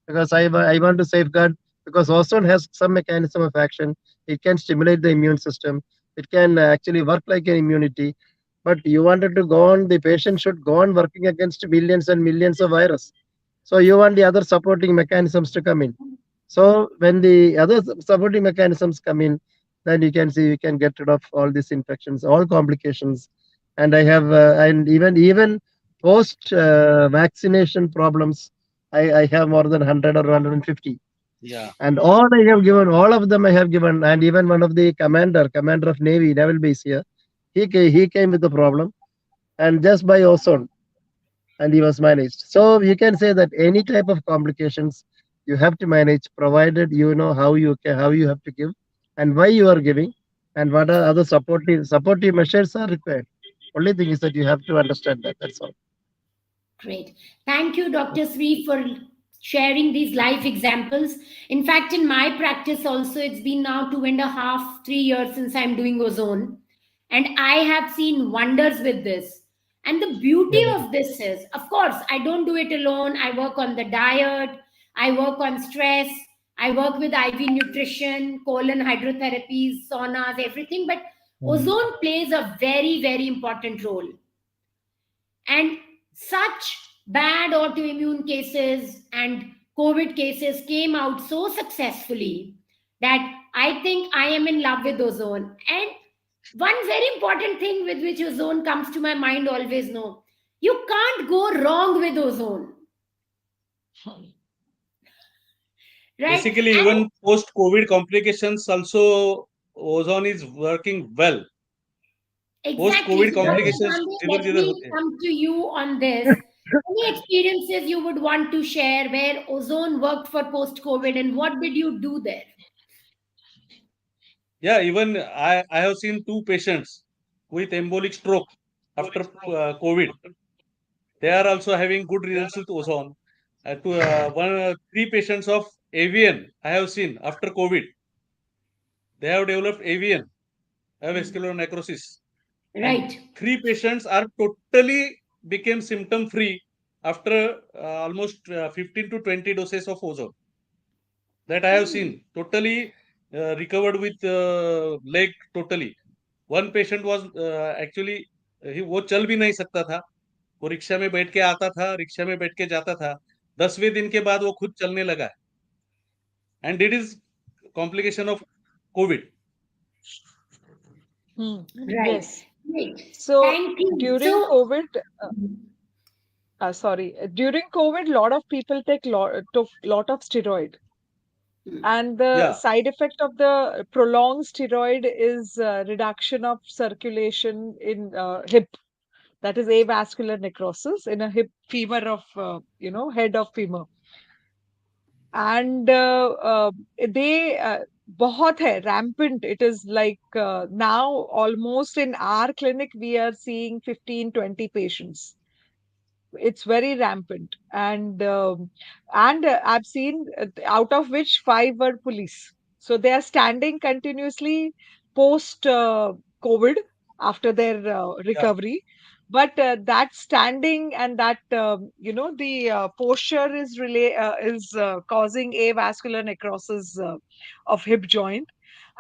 because I want to safeguard, because ozone has some mechanism of action. It can stimulate the immune system. It can actually work like an immunity. But you wanted to go on, the patient should go on working against millions and millions of virus. So you want the other supporting mechanisms to come in. So when the other supporting mechanisms come in, then you can see you can get rid of all these infections, all complications. And I have and even post vaccination problems, I have more than 100 or 150. Yeah. And all of them I have given, and even one of the commander of Navy, naval base here, he came with the problem, and just by ozone, and he was managed. So you can say that any type of complications you have to manage, provided you know how you have to give, and why you are giving, and what are other supportive measures are required. Only thing is that you have to understand that. That's all. Great. Thank you, Dr. Sri, for sharing these life examples. In fact, in my practice also, it's been now 2.5, 3 years since I'm doing ozone. And I have seen wonders with this. And the beauty Yeah. of this is, of course, I don't do it alone. I work on the diet, I work on stress, I work with IV nutrition, colon hydrotherapies, saunas, everything. But ozone plays a very, very important role. And such bad autoimmune cases and COVID cases came out so successfully that I think I am in love with ozone. And one very important thing with which ozone comes to my mind always, no, you can't go wrong with ozone, right? Basically, And even post-COVID complications also, ozone is working well. exactly. Post-COVID So Dr. Yeah. complications Gandhi, जिधर let जिधर me होते हैं. come to you on this. Any experiences you would want to share where ozone worked for post COVID and what did you do there? Yeah, even I have seen two patients with embolic stroke after COVID. They are also having good results with ozone. Three patients of avian I have seen after COVID. They have developed avian, avascular necrosis, and Right. three patients are totally became symptom free after almost 15 to 20 doses of ozone. That I have seen totally recovered with leg totally. One patient was actually he वो चल भी नहीं सकता था. वो rickshaw में बैठ के आता था, रिक्शा में बैठ के जाता था. 10वें दिन के बाद वो खुद चलने लगा. And it is complication of COVID. Right. Yes. Great. So Thank you. during So, COVID, during COVID, lot of people took lot of steroid, and the Yeah, side effect of the prolonged steroid is reduction of circulation in hip. That is avascular necrosis in a hip femur of head of femur. And they बहुत है rampant. It is like now almost in our clinic we are seeing 15-20 patients. It's very rampant, and I've seen out of which 5 were police, so they are standing continuously post COVID after their yeah, recovery. But that standing and that the posture is causing avascular necrosis of hip joint,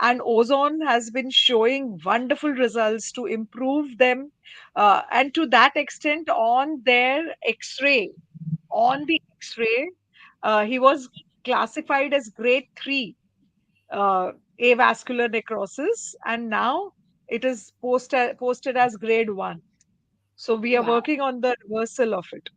and ozone has been showing wonderful results to improve them, and to that extent on their x-ray, on the x-ray, he was classified as grade 3 uh, avascular necrosis, and now it is posted as grade 1. So we are wow, working on the reversal of it.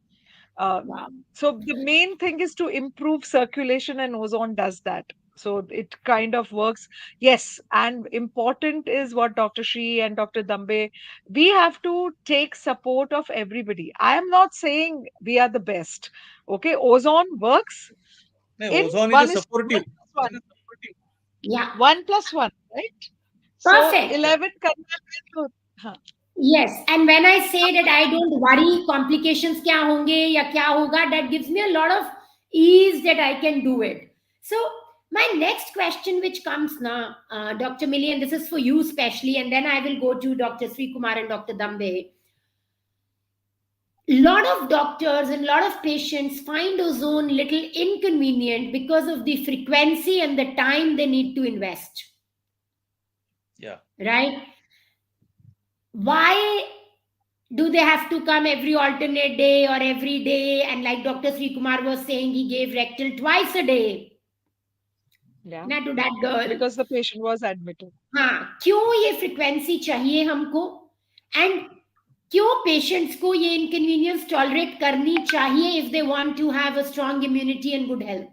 uh, wow, so the main thing is to improve circulation, and ozone does that. So it kind of works. Yes, and important is what Dr. Shri and Dr. Dambe, we have to take support of everybody. I am not saying we are the best. Okay, ozone works नहीं, in ozone is a 1 is supportive. 1 plus 1, yeah, 1 plus 1, right? So perfect. 11 करना है तो हाँ. Yes, and when I say that I don't worry complications क्या होंगे या क्या होगा, that gives me a lot of ease that I can do it. So my next question, which comes now, Dr. Millie, and this is for you especially, and then I will go to Dr. Sri Kumar and Dr. Dambe. Lot of doctors and lot of patients find ozone little inconvenient because of the frequency and the time they need to invest. Yeah, Right? Why do they have to come every alternate day or every day? And like Dr. Sri Kumar was saying, he gave rectal twice a day. Yeah, Now to that girl, because the patient was admitted. हाँ क्यों ये frequency चाहिए हमको, and क्यों patients को ये inconvenience tolerate करनी चाहिए if they want to have a strong immunity and good health?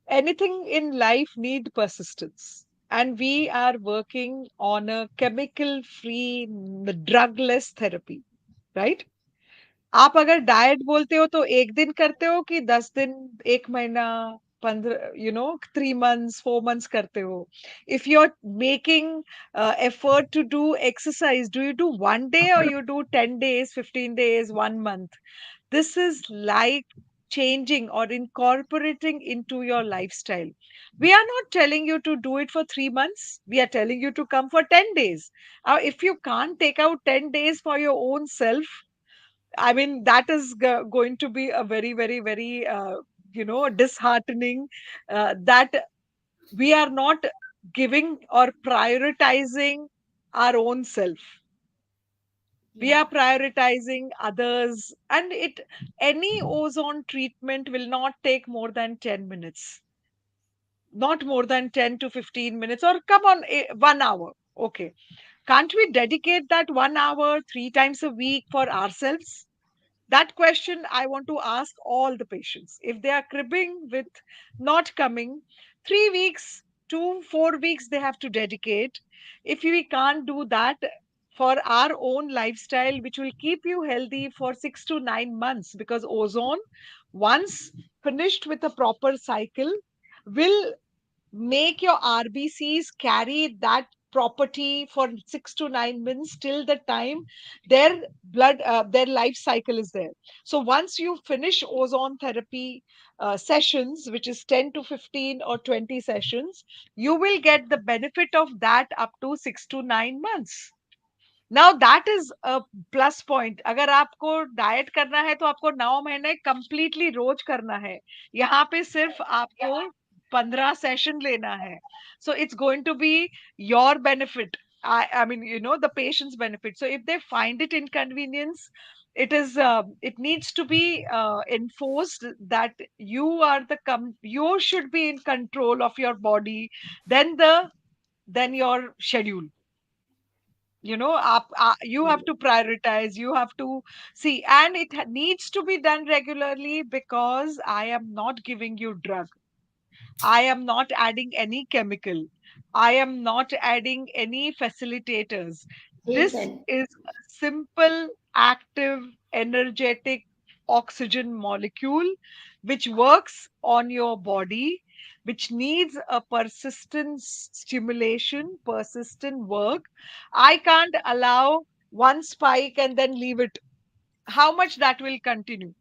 Anything in life need persistence, and we are working on a chemical free drugless therapy, right? आप अगर diet बोलते हो तो एक दिन करते हो कि 10 दिन, एक महीना, 15, 3 months, 4 months करते हो? If you're making effort to do exercise, do you do 1 day or you do 10 days, 15 days, 1 month? This is like changing or incorporating into your lifestyle. We are not telling you to do it for 3 months. We are telling you to come for 10 days. If you can't take out 10 days for your own self, I mean, that is going to be a very, very, very, disheartening, that we are not giving or prioritizing our own self. We Yeah, are prioritizing others, and any ozone treatment will not take more than 10 minutes, not more than 10 to 15 minutes, or come on, 1 hour. Okay, can't we dedicate that 1 hour 3 times a week for ourselves? That question I want to ask all the patients. If they are cribbing with not coming, 3 weeks to 4 weeks they have to dedicate. If we can't do that, for our own lifestyle, which will keep you healthy for 6 to 9 months, because ozone, once finished with a proper cycle, will make your RBCs carry that property for 6 to 9 months till the time their their life cycle is there. So once you finish ozone therapy sessions, which is 10 to 15 or 20 sessions, you will get the benefit of that up to 6 to 9 months. Now that is a plus point. अगर आपको diet करना है तो आपको 9 महीने completely रोज करना है. यहाँ पे सिर्फ आपको 15 सेशन लेना है. So it's going to be your benefit. I mean, you know, the patient's benefit. So if they find it inconvenience, it needs to be enforced that you are you should be in control of your body than your schedule. You know, you have to prioritize, you have to see, and it needs to be done regularly, because I am not giving you drug, I am not adding any chemical, I am not adding any facilitators. This Chetan, is a simple, active, energetic oxygen molecule which works on your body, which needs a persistent stimulation, persistent work. I can't allow one spike and then leave it. How much that will continue?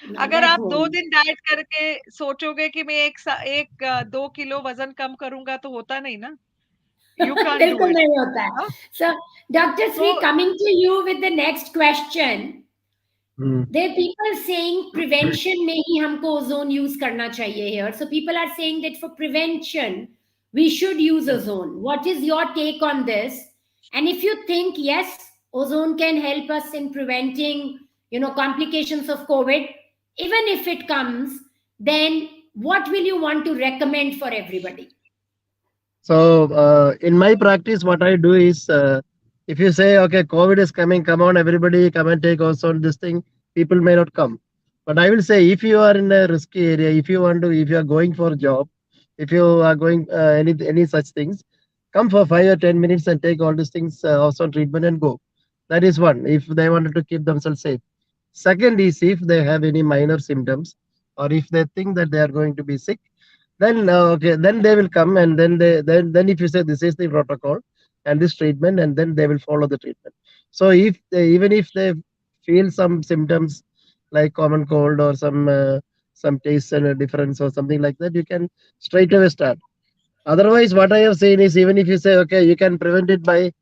no, अगर that आप 2 won't. दिन diet करके सोचोगे कि मैं 2 kilo वजन कम करूंगा, तो होता नहीं ना. You can't do बिल्कुल it. नहीं होता है. हाँ? So, Dr. So Sri, coming to you with the next question. Hmm. There are people saying prevention में ही हमको ozone use करना चाहिए here. So people are saying that for prevention we should use ozone. What is your take on this? And if you think yes, ozone can help us in preventing, complications of COVID, even if it comes, then what will you want to recommend for everybody? So, in my practice, what I do is, if you say, okay, COVID is coming, come on, everybody, come and take also this thing, people may not come. But I will say, if you are in a risky area, if you are going for a job, if you are going any such things, come for 5 or 10 minutes and take all these things also treatment and go. That is one. If they wanted to keep themselves safe. Second is if they have any minor symptoms, or if they think that they are going to be sick, then okay, then they will come, and then if you say this is the protocol and this treatment, and then they will follow the treatment. So if even if they feel some symptoms like common cold or some taste and a difference or something like that, you can straight away start. Otherwise, what I have seen is, even if you say okay, you can prevent it by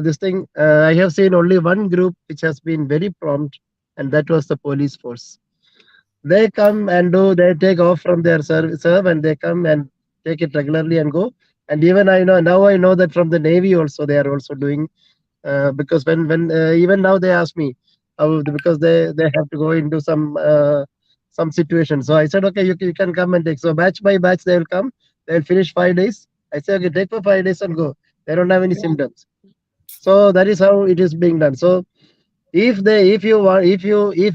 this thing, I have seen only one group which has been very prompt, and that was the police force. They come and they take off from their serve, and they come and take it regularly and go. And even I know that from the Navy also they are also doing, because when even now they ask me how, because they have to go into some situation. So I said, okay, you can come and take. So batch by batch they will come. They will finish 5 days. I say, okay, take for 5 days and go. They don't have any Right. symptoms. So that is how it is being done. So if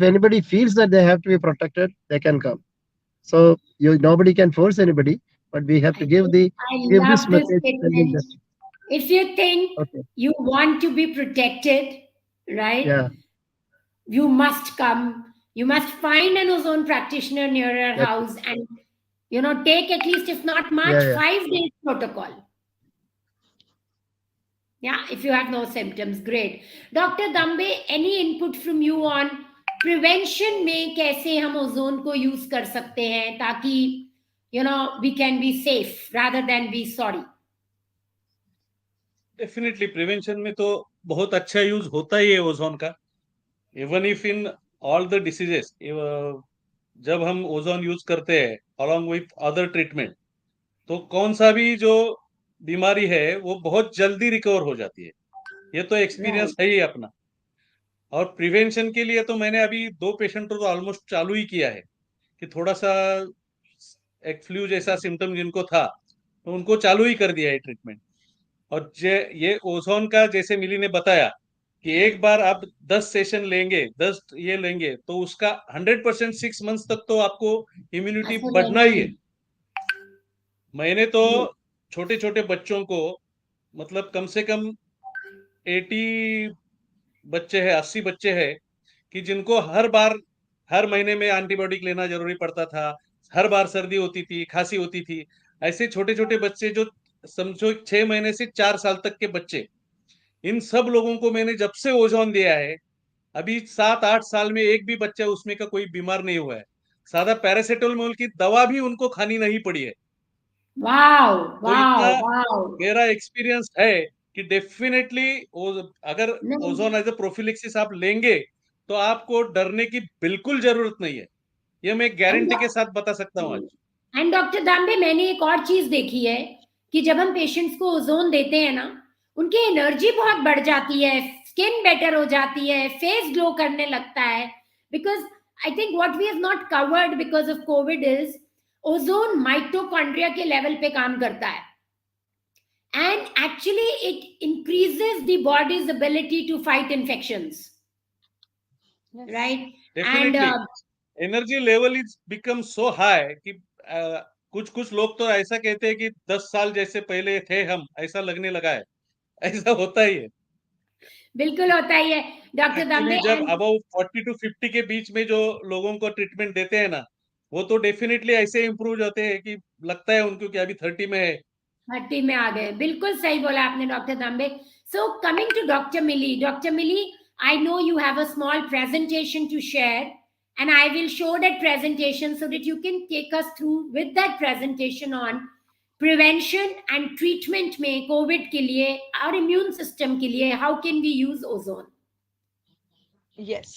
anybody feels that they have to be protected, they can come. So nobody can force anybody, but we have to I give this love this message telling statement. that. If you think Okay, you want to be protected, right, yeah, you must come. You must find an ozone practitioner near your that's it. house and, take at least, if not much, Yeah, yeah. 5 days protocol. Yeah, if you have no symptoms, great. Dr. Dambe, any input from you on prevention में कैसे हम ozone को use कर सकते हैं ताकि, we can be safe rather than be sorry. Definitely prevention में तो बहुत अच्छा यूज होता ही है ओजोन का. Even if in all the diseases, जब हम ओजोन यूज करते हैं अलोंग विथ अदर ट्रीटमेंट, तो कौन सा भी जो बीमारी है वो बहुत जल्दी रिकवर हो जाती है. ये तो एक्सपीरियंस Right. है ही अपना. और प्रिवेंशन के लिए तो मैंने अभी 2 पेशेंट तो ऑलमोस्ट चालू ही किया है कि थोड़ा सा एक फ्लू जैसा सिम्टम जिनको था, तो उनको चालू ही कर दिया है ट्रीटमेंट. और ये ओजोन का जैसे मिली ने बताया कि एक बार आप 10 सेशन लेंगे, 10 ये लेंगे, तो उसका 100% 6 मंथ्स तक तो आपको इम्यूनिटी असर बढ़ना रहना ही है. ही. मैंने तो छोटे छोटे बच्चों को, मतलब कम से कम 80 बच्चे हैं, 80 बच्चे हैं कि जिनको हर बार हर महीने में एंटीबायोटिक लेना जरूरी पड़ता था, हर बार सर्दी होती थी, खांसी होती थी। ऐसे छोटे छोटे बच्चे जो समझो 6 महीने से 4 साल तक के बच्चे, इन सब लोगों को मैंने जब से ओजोन दिया है, अभी 7-8 साल में एक भी बच्चा उसमें का कोई बीमार नहीं हुआ है। सादा पैरासिटामोल की दवा भी उनको खानी नहीं पड़ी है। वाओ, तो इतना वाओ, वाओ। मेरा एक्सपीरियंस है कि डेफिनेटली अगर नहीं, ओजोन एज ए प्रोफिलिक्सिस आप लेंगे तो आपको डरने की बिल्कुल जरूरत नहीं है। ये मैं एंड गारंटी के साथ बता सकता हूँ आज। एंड डॉक्टर दामबे, मैंने एक और चीज देखी है कि जब हम पेशेंट्स को ओजोन देते हैं ना, उनकी एनर्जी बहुत बढ़ जाती है, स्किन बेटर हो जाती है, फेस ग्लो करने लगता है। Because I think what we have not covered because of COVID is ozone mitochondria के लेवल पे काम करता है, and actually it increases the body's ability to fight infections, Yes. right? And definitely energy level is become so high कि कुछ कुछ लोग तो ऐसा कहते हैं कि 10 साल जैसे पहले थे हम, ऐसा लगने लगा है। ऐसा होता ही है। बिल्कुल होता ही है डॉक्टर एक्चुअली दामबे। जब एंड अबव 40 to 50 के बीच में जो लोगों को ट्रीटमेंट देते हैं ना, वो तो डेफिनेटली ऐसे इम्प्रूव होते हैं कि लगता है उनको कि अभी 30 में है। हट्टी में आ गए, बिल्कुल सही बोला आपने doctor Dambe. So coming to doctor Mili, I know you have a small presentation to share, and I will show that presentation so that you can take us through with that presentation on prevention and treatment में Covid के लिए और immune system के लिए how can we use ozone. Yes,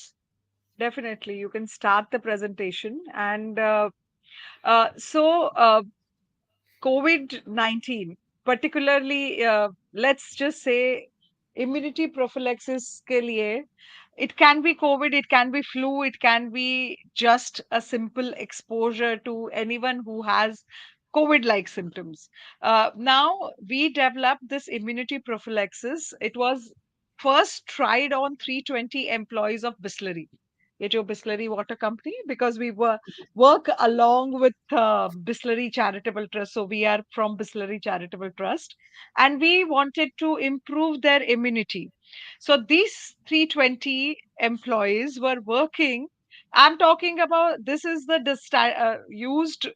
definitely. You can start the presentation. And so, COVID-19, particularly, let's just say immunity prophylaxis ke liye, it can be COVID, it can be flu, it can be just a simple exposure to anyone who has COVID-like symptoms. Now, we developed this immunity prophylaxis. It was first tried on 320 employees of Bisleri. ये जो Bisleri Water Company, because we were work along with Bisleri Charitable Trust. So we are from Bisleri Charitable Trust, and we wanted to improve their immunity. So these 320 employees were working. I'm talking about this is the used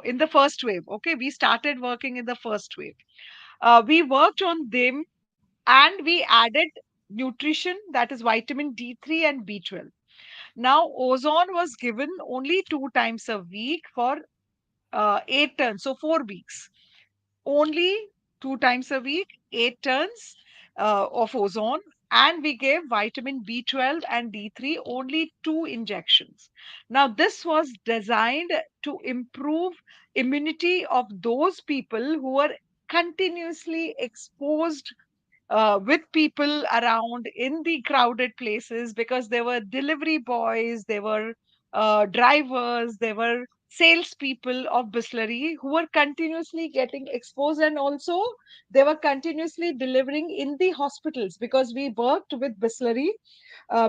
in the first wave. Okay, we started working in the first wave. We worked on them and we added nutrition, that is vitamin D3 and B12. Now, ozone was given only 2 times a week for 8 turns, so 4 weeks. Only 2 times a week, 8 turns of ozone, and we gave vitamin B12 and D3, only 2 injections. Now, this was designed to improve immunity of those people who were continuously exposed with people around in the crowded places, because there were delivery boys, there were drivers, there were salespeople of Bisleri who were continuously getting exposed, and also they were continuously delivering in the hospitals, because we worked with Bisleri.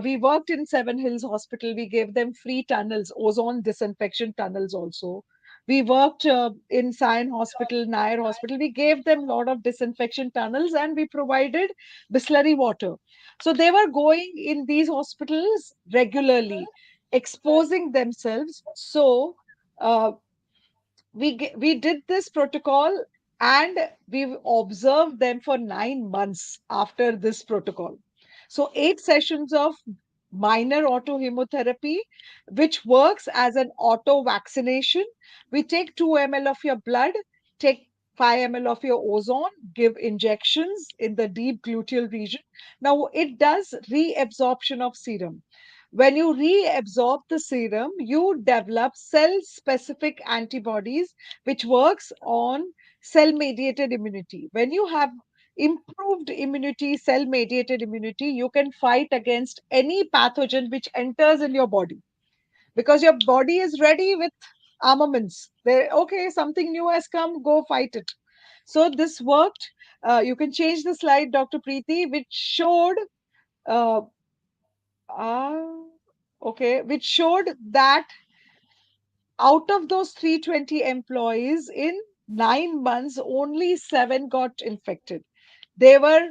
We worked in Seven Hills Hospital. We gave them free tunnels, ozone disinfection tunnels also. We worked in Sion Hospital, Nair Hospital. We gave them a lot of disinfection tunnels, and we provided Bisleri water. So they were going in these hospitals regularly, exposing themselves. So uh, we did this protocol, and we observed them for 9 months after this protocol. So 8 sessions of minor autohemotherapy, which works as an auto vaccination. We take 2 ml of your blood, take 5 ml of your ozone, give injections in the deep gluteal region. Now it does reabsorption of serum. When you reabsorb the serum, you develop cell specific antibodies, which works on cell mediated immunity. When you have improved immunity, cell mediated immunity, you can fight against any pathogen which enters in your body, because your body is ready with armaments. Okay, something new has come, go fight it. So this worked. You can change the slide, Dr. Preeti, which showed uh, uh, okay, which showed that out of those 320 employees, in 9 months, only 7 got infected. They were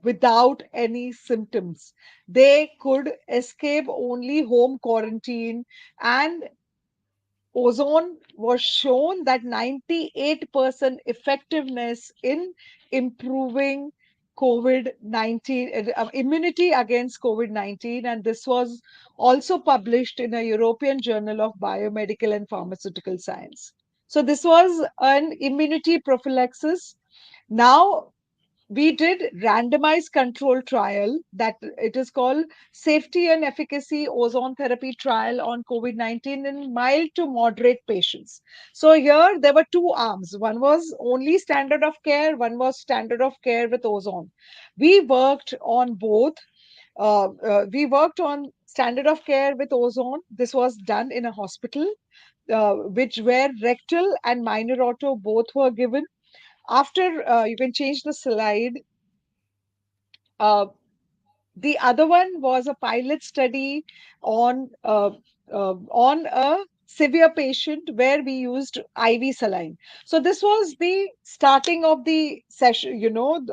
without any symptoms. They could escape only home quarantine, and ozone was shown that 98% effectiveness in improving COVID-19 immunity against COVID-19. And this was also published in a European Journal of Biomedical and Pharmaceutical Science. So this was an immunity prophylaxis. Now we did randomized control trial, that it is called safety and efficacy ozone therapy trial on COVID-19 in mild to moderate patients. So here there were two arms. One was only standard of care, one was standard of care with ozone. We worked on both. We worked on standard of care with ozone. This was done in a hospital, which where rectal and minor auto both were given. After, you can change the slide. Uh, the other one was a pilot study on a severe patient where we used IV saline. So this was the starting of the session,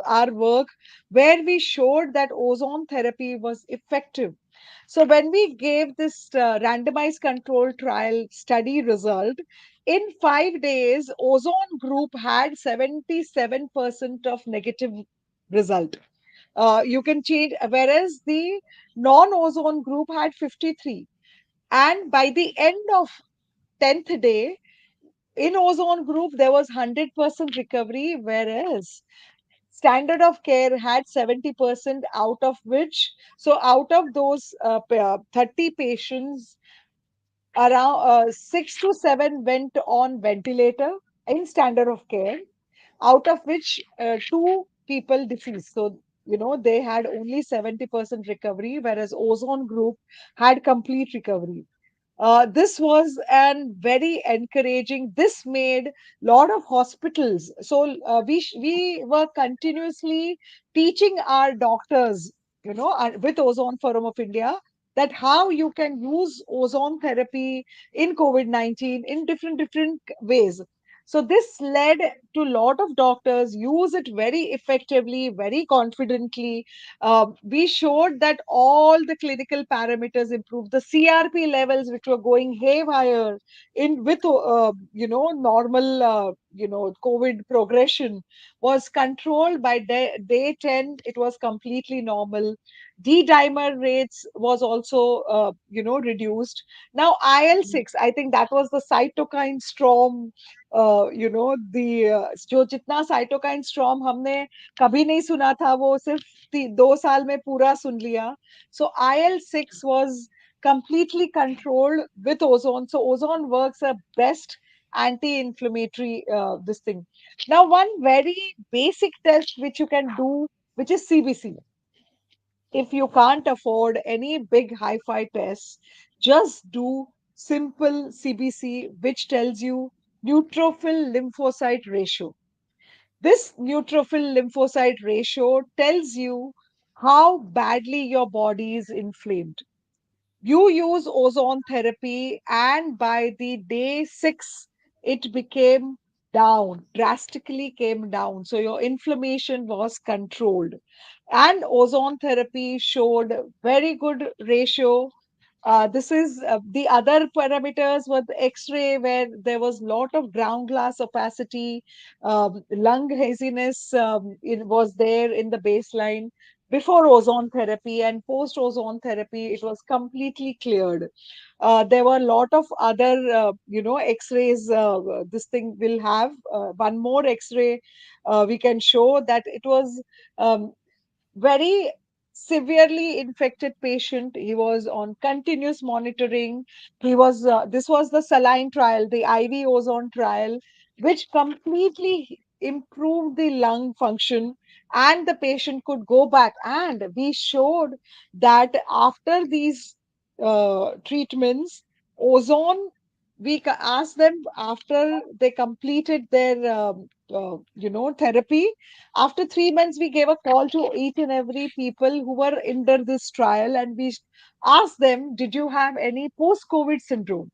our work, where we showed that ozone therapy was effective. So when we gave this randomized control trial study result, in 5 days, ozone group had 77% of negative result. You can change, whereas the non-ozone group had 53. And by the end of 10th day, in ozone group, there was 100% recovery, whereas standard of care had 70%, out of which, so out of those 30 patients, around 6 to 7 went on ventilator in standard of care, out of which two people deceased. So, they had only 70% recovery, whereas ozone group had complete recovery. This was an very encouraging. This made lot of hospitals. So we were continuously teaching our doctors, with Ozone Forum of India, that how you can use ozone therapy in COVID-19 in different ways. So this led to a lot of doctors use it very effectively, very confidently. We showed that all the clinical parameters improved. The CRP levels, which were going haywire in with normal COVID progression, was controlled by day 10. It was completely normal. D-dimer rates was also reduced. Now IL-6, I think that was the cytokine storm. The जो जितना cytokine storm हमने कभी नहीं सुना था, वो सिर्फ 2 साल में पूरा सुन लिया. So IL-6 was completely controlled with ozone. So ozone works a best anti-inflammatory this thing. Now one very basic test which you can do, which is CBC. If you can't afford any big hi-fi tests, just do simple CBC, which tells you neutrophil lymphocyte ratio. This neutrophil lymphocyte ratio tells you how badly your body is inflamed. You use ozone therapy, and by the day 6, it became down, drastically came down. So your inflammation was controlled. And ozone therapy showed very good ratio. This is the other parameters were the X-ray, where there was lot of ground glass opacity, lung haziness, it was there in the baseline before ozone therapy, and post ozone therapy it was completely cleared. There were a lot of other X-rays. This thing will have one more X-ray. We can show that it was um, very severely infected patient. He was on continuous monitoring. He was this was the saline trial, the IV ozone trial, which completely improved the lung function, and the patient could go back. And we showed that after these treatments, ozone, asked them after they completed their therapy. After 3 months, we gave a call to each and every people who were under this trial, and we asked them, did you have any post-COVID syndrome?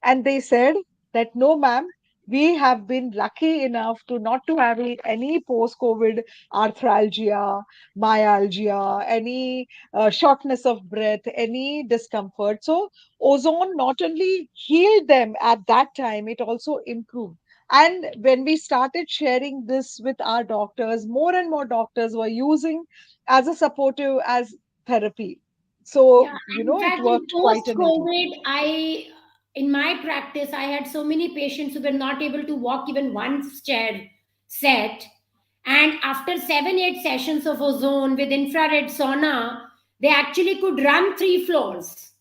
And they said that no, ma'am, we have been lucky enough to not to have any post-COVID arthralgia, myalgia, any shortness of breath, any discomfort. So ozone not only healed them at that time, it also improved. And when we started sharing this with our doctors, more and more doctors were using as a supportive as therapy. So, Yeah, in it fact, in worked quite a neatly. post-COVID, in my practice, I had so many patients who were not able to walk even one stair set. And after 7, 8 sessions of ozone with infrared sauna, they actually could run 3 floors.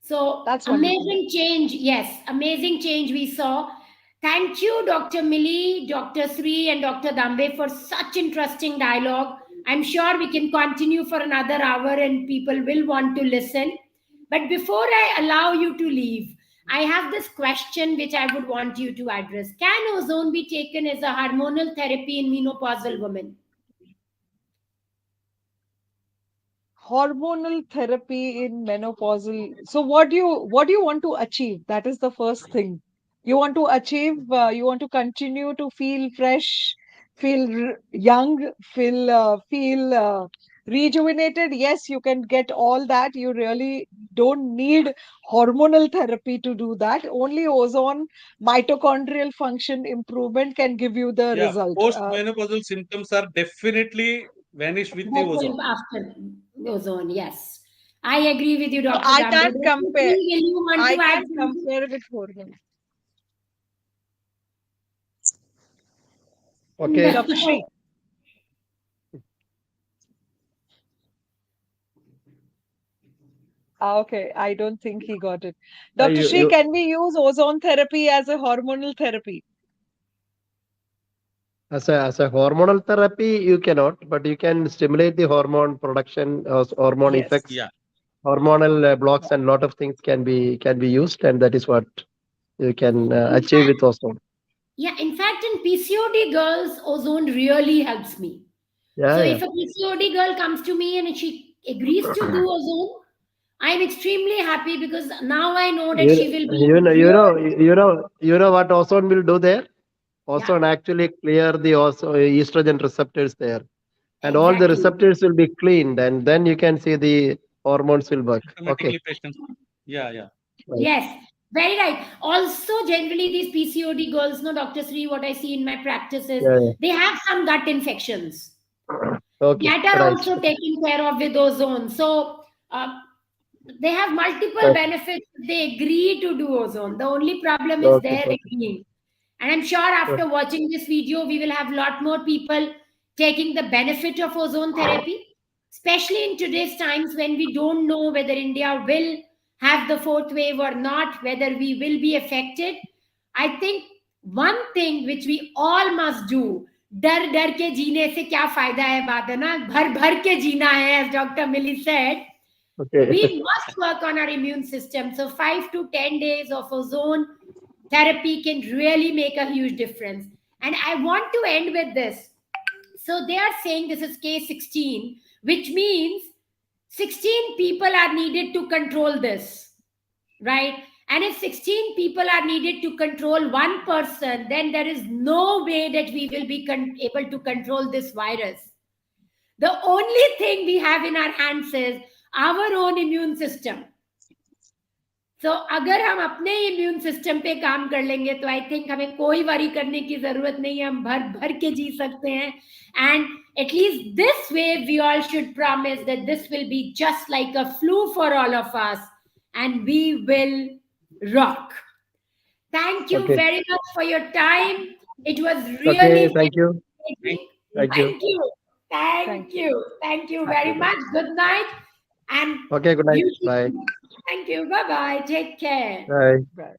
So That's wonderful. amazing change. Yes, amazing change we saw. Thank you, Dr. Millie, Dr. Sri, and Dr. Dambe for such interesting dialogue. I'm sure we can continue for another hour and people will want to listen. But before I allow you to leave, I have this question which I would want you to address. Can ozone be taken as a hormonal therapy in menopausal women? Hormonal therapy in menopausal. So what do you want to achieve? That is the first thing. You want to achieve, you want to continue to feel fresh, feel young, feel rejuvenated. Yes, you can get all that. You really don't need hormonal therapy to do that. Only ozone mitochondrial function improvement can give you the Yeah, result. post-menopausal symptoms are definitely vanish with the That ozone. will after ozone, yes. I agree with you, So Dr. I Dambe. can't Dr. compare. Sri, will you want I to add can't something? compare with hormone. Okay. Dr. Sri. Okay, I don't think he got it. Dr. Sri, You can we use ozone therapy as a hormonal therapy? as a hormonal therapy, you cannot, but you can stimulate the hormone production, hormone Yes. effects, Yeah. hormonal blocks, and lot of things can be used, and that is what you can In achieve fact, with ozone. yeah, in fact, in PCOD girls, ozone really helps me. So Yeah, yeah. if a PCOD girl comes to me and she agrees to do ozone, I'm extremely happy because now I know that You, she will you know, be you know, cured. you know what ozone will do there? Yeah, Ozone actually clear the estrogen receptors there, and all the exactly. receptors will be cleaned, and then you can see the hormones will work. Okay. Automatically patients. Yeah, yeah. Right. Yes, very right. Also, generally, these PCOD girls, no, Dr. Sri, what I see in my practice is Yeah, they have some gut infections yeah. Okay. that are Right. also taken care of with ozone. So, they have multiple Right. benefits if they agree to do ozone. The only problem is Okay. their Okay. agreeing. And I'm sure Right. after watching this video, we will have a lot more people taking the benefit of ozone therapy, especially in today's times when we don't know whether India will have the fourth wave or not, whether we will be affected. I think one thing which we all must do, डर डर के जीने से क्या फायदा है बात है ना भर भर के जीना है as Dr. Millie said. Okay. We must work on our immune system. So 5 to 10 days of ozone therapy can really make a huge difference. And I want to end with this. So they are saying this is case 16, which means 16 people are needed to control this, right? And if 16 people are needed to control one person, then there is no way that we will be able to control this virus. The only thing we have in our hands is our own immune system. So अगर हम अपने immune system पे काम कर लेंगे तो I think हमें कोई वरी करने की जरूरत नहीं है हम भर भर के जी सकते हैं and at least this way we all should promise that this will be just like a flu for all of us and we will rock. Thank you Okay. very much for your time. It was really Okay. Thank you. Thank fascinating. Thank you. Thank you. Thank Thank you. you. Thank you Thank very you. much. Good night and Okay. Good night. Bye. beautiful. Thank you. Bye bye. Take care. Bye. Bye.